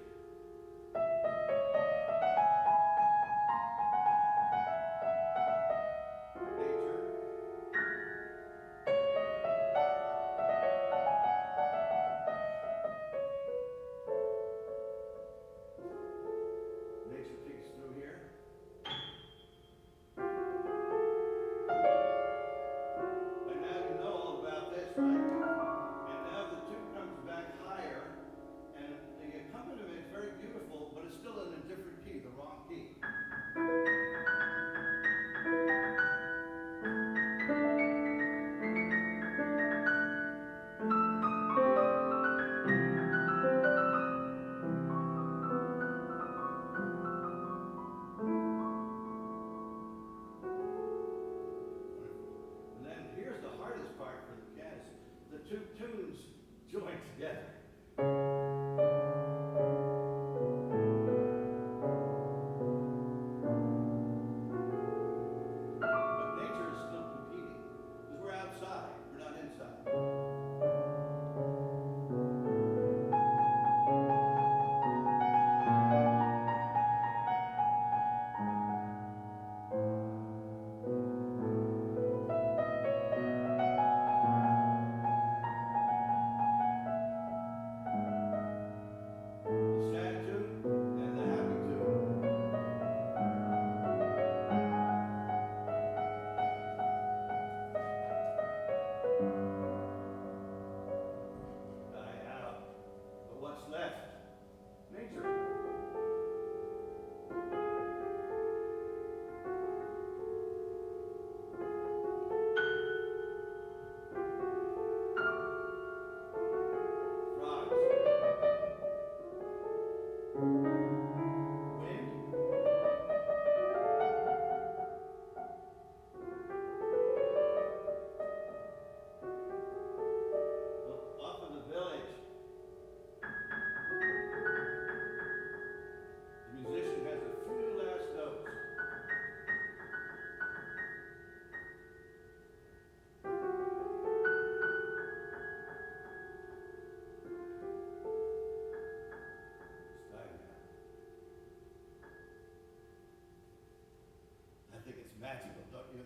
Magical, don't you?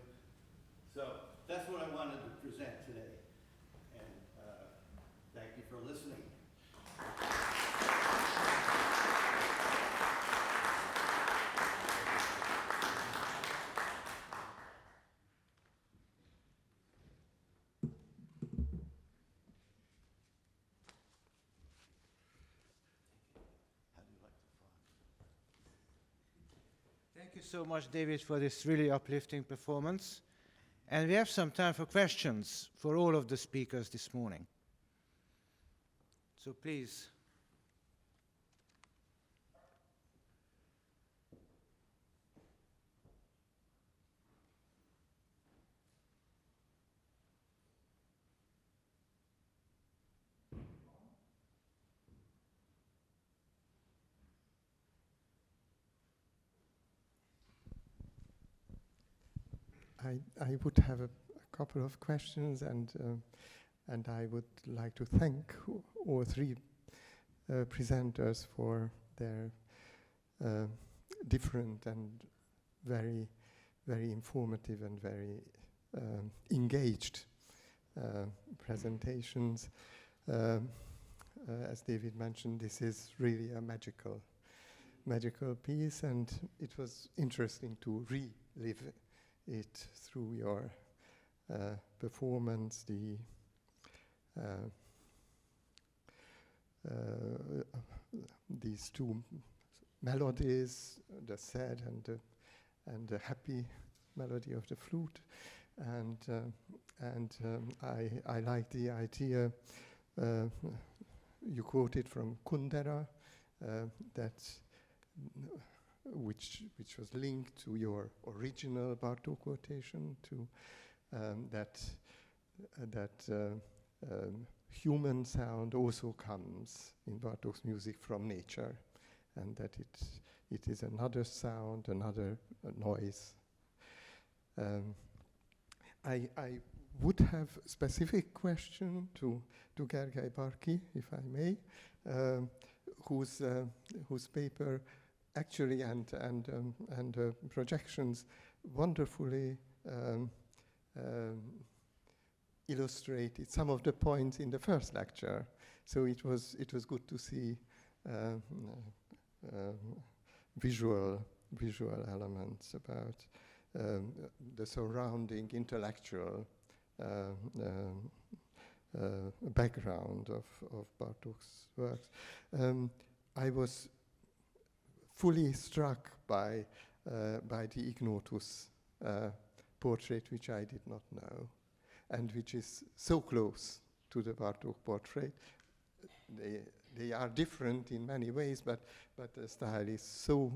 So that's what I wanted to present today. And thank you for listening. Thank you so much, David, for this really uplifting performance. And we have some time for questions for all of the speakers this morning. So please. I would have a couple of questions, and I would like to thank all 3 presenters for their different and very, very informative and very engaged presentations. As David mentioned, this is really a magical piece, and it was interesting to relive it through your performance, these 2 melodies, the sad and the happy melody of the flute, and I like the idea you quoted from Kundera that which was linked to your original Bartók quotation, to that human sound also comes in Bartók's music from nature, and that it is another sound, another noise. I would have a specific question to Gergely Barki, if I may, whose paper actually and projections wonderfully illustrated some of the points in the first lecture. So it was good to see visual elements about the surrounding intellectual background of Bartók's works. I was fully struck by the Ignotus portrait, which I did not know, and which is so close to the Bartók portrait. They are different in many ways, but the style is so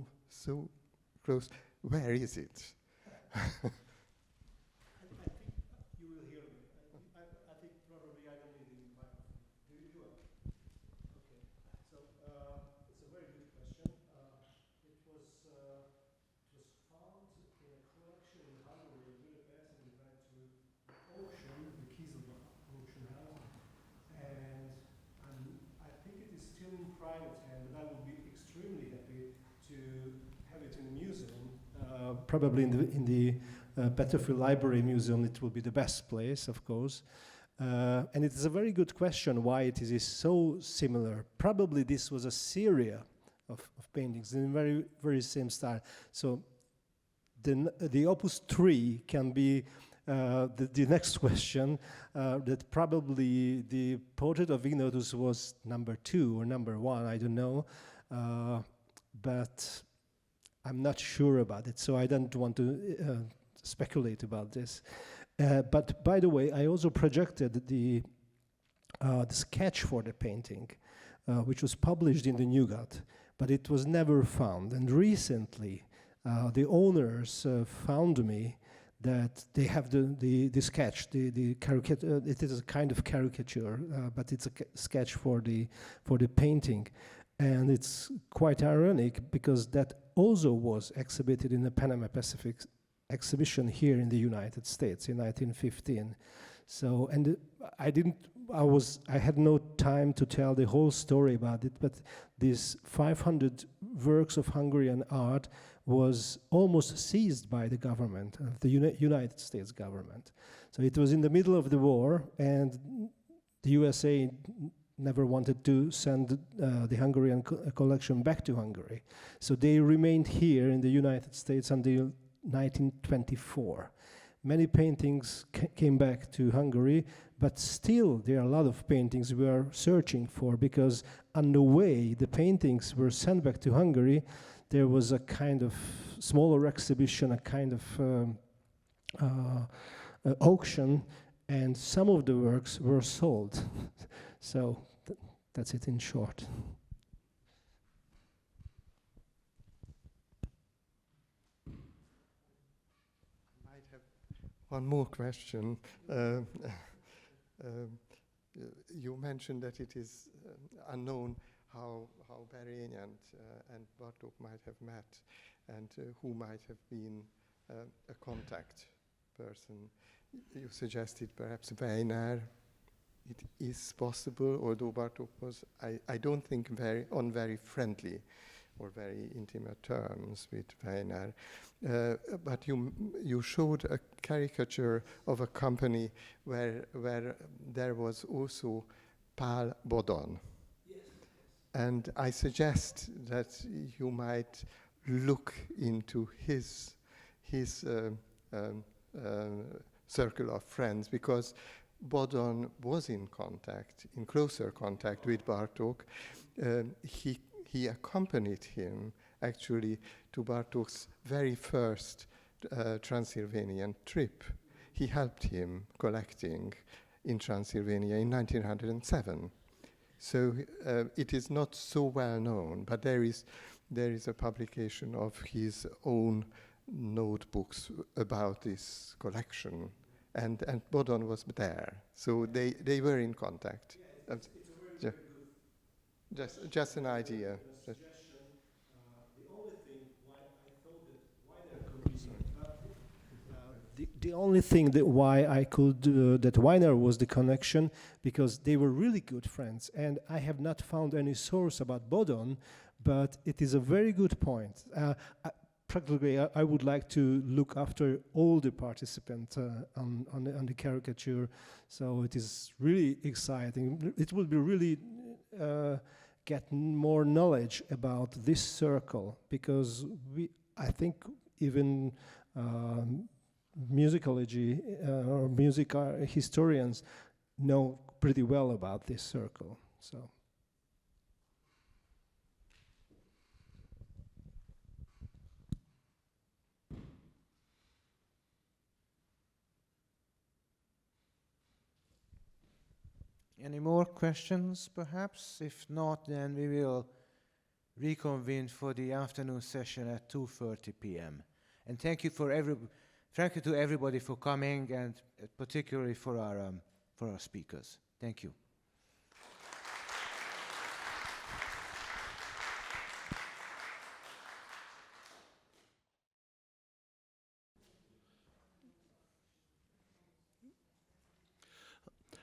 close. Where is it? I think you will hear me. I think probably I don't need the microphone. Do you do it? Okay. So it's a very good question. It was found in a collection in Hungary, in Budapest, and we went to the auction, the Kizilba auction house, and I think it is still in private hand, and I would be extremely happy to have it in the museum. Probably in the Petterfield Library Museum, it will be the best place, of course. And it is a very good question why it is so similar. Probably this was a series of paintings in very, very same style. So the Opus 3 can be the next question, that probably the portrait of Ignotus was number 2 or number 1, I don't know. But I'm not sure about it, so I don't want to speculate about this. But by the way, I also projected the sketch for the painting, which was published in the Nougat, but it was never found. And recently, the owners found me that they have the sketch, the caricature. It is a kind of caricature, but it's a sketch for the painting. And it's quite ironic because that also was exhibited in the Panama Pacific exhibition here in the United States in 1915. So, and I had no time to tell the whole story about it, but these 500 works of Hungarian art was almost seized by the government, of the United States government. So it was in the middle of the war, and the USA never wanted to send the Hungarian collection back to Hungary. So they remained here in the United States until 1924. Many paintings came back to Hungary, but still there are a lot of paintings we are searching for, because on the way the paintings were sent back to Hungary, there was a kind of smaller exhibition, a kind of auction, and some of the works were sold. So that's it in short. I might have one more question. You mentioned that it is unknown how Barry and Bartók might have met, and who might have been a contact person. You suggested perhaps Weiner. It is possible, although Bartók was, I don't think, on very friendly or very intimate terms with Weiner. But you showed a caricature of a company where there was also Pál Bodon. Yes. And I suggest that you might look into his circle of friends, because Bodon was in closer contact with Bartók. He accompanied him actually to Bartók's very first Transylvanian trip. He helped him collecting in Transylvania in 1907. So it is not so well known, but there is there is a publication of his own notebooks about this collection, and Bodon was there, so they were in contact. Just an idea. The only thing that why I could that Weiner was the connection, because they were really good friends, and I have not found any source about Bodon, but it is a very good point. Practically, I would like to look after all the participants on the caricature, so it is really exciting. It will be really get more knowledge about this circle, because I think even musicology or music historians know pretty well about this circle. So. Any more questions, perhaps? If not, then we will reconvene for the afternoon session at 2:30 p.m. And thank you to everybody for coming, and particularly for our speakers. Thank you.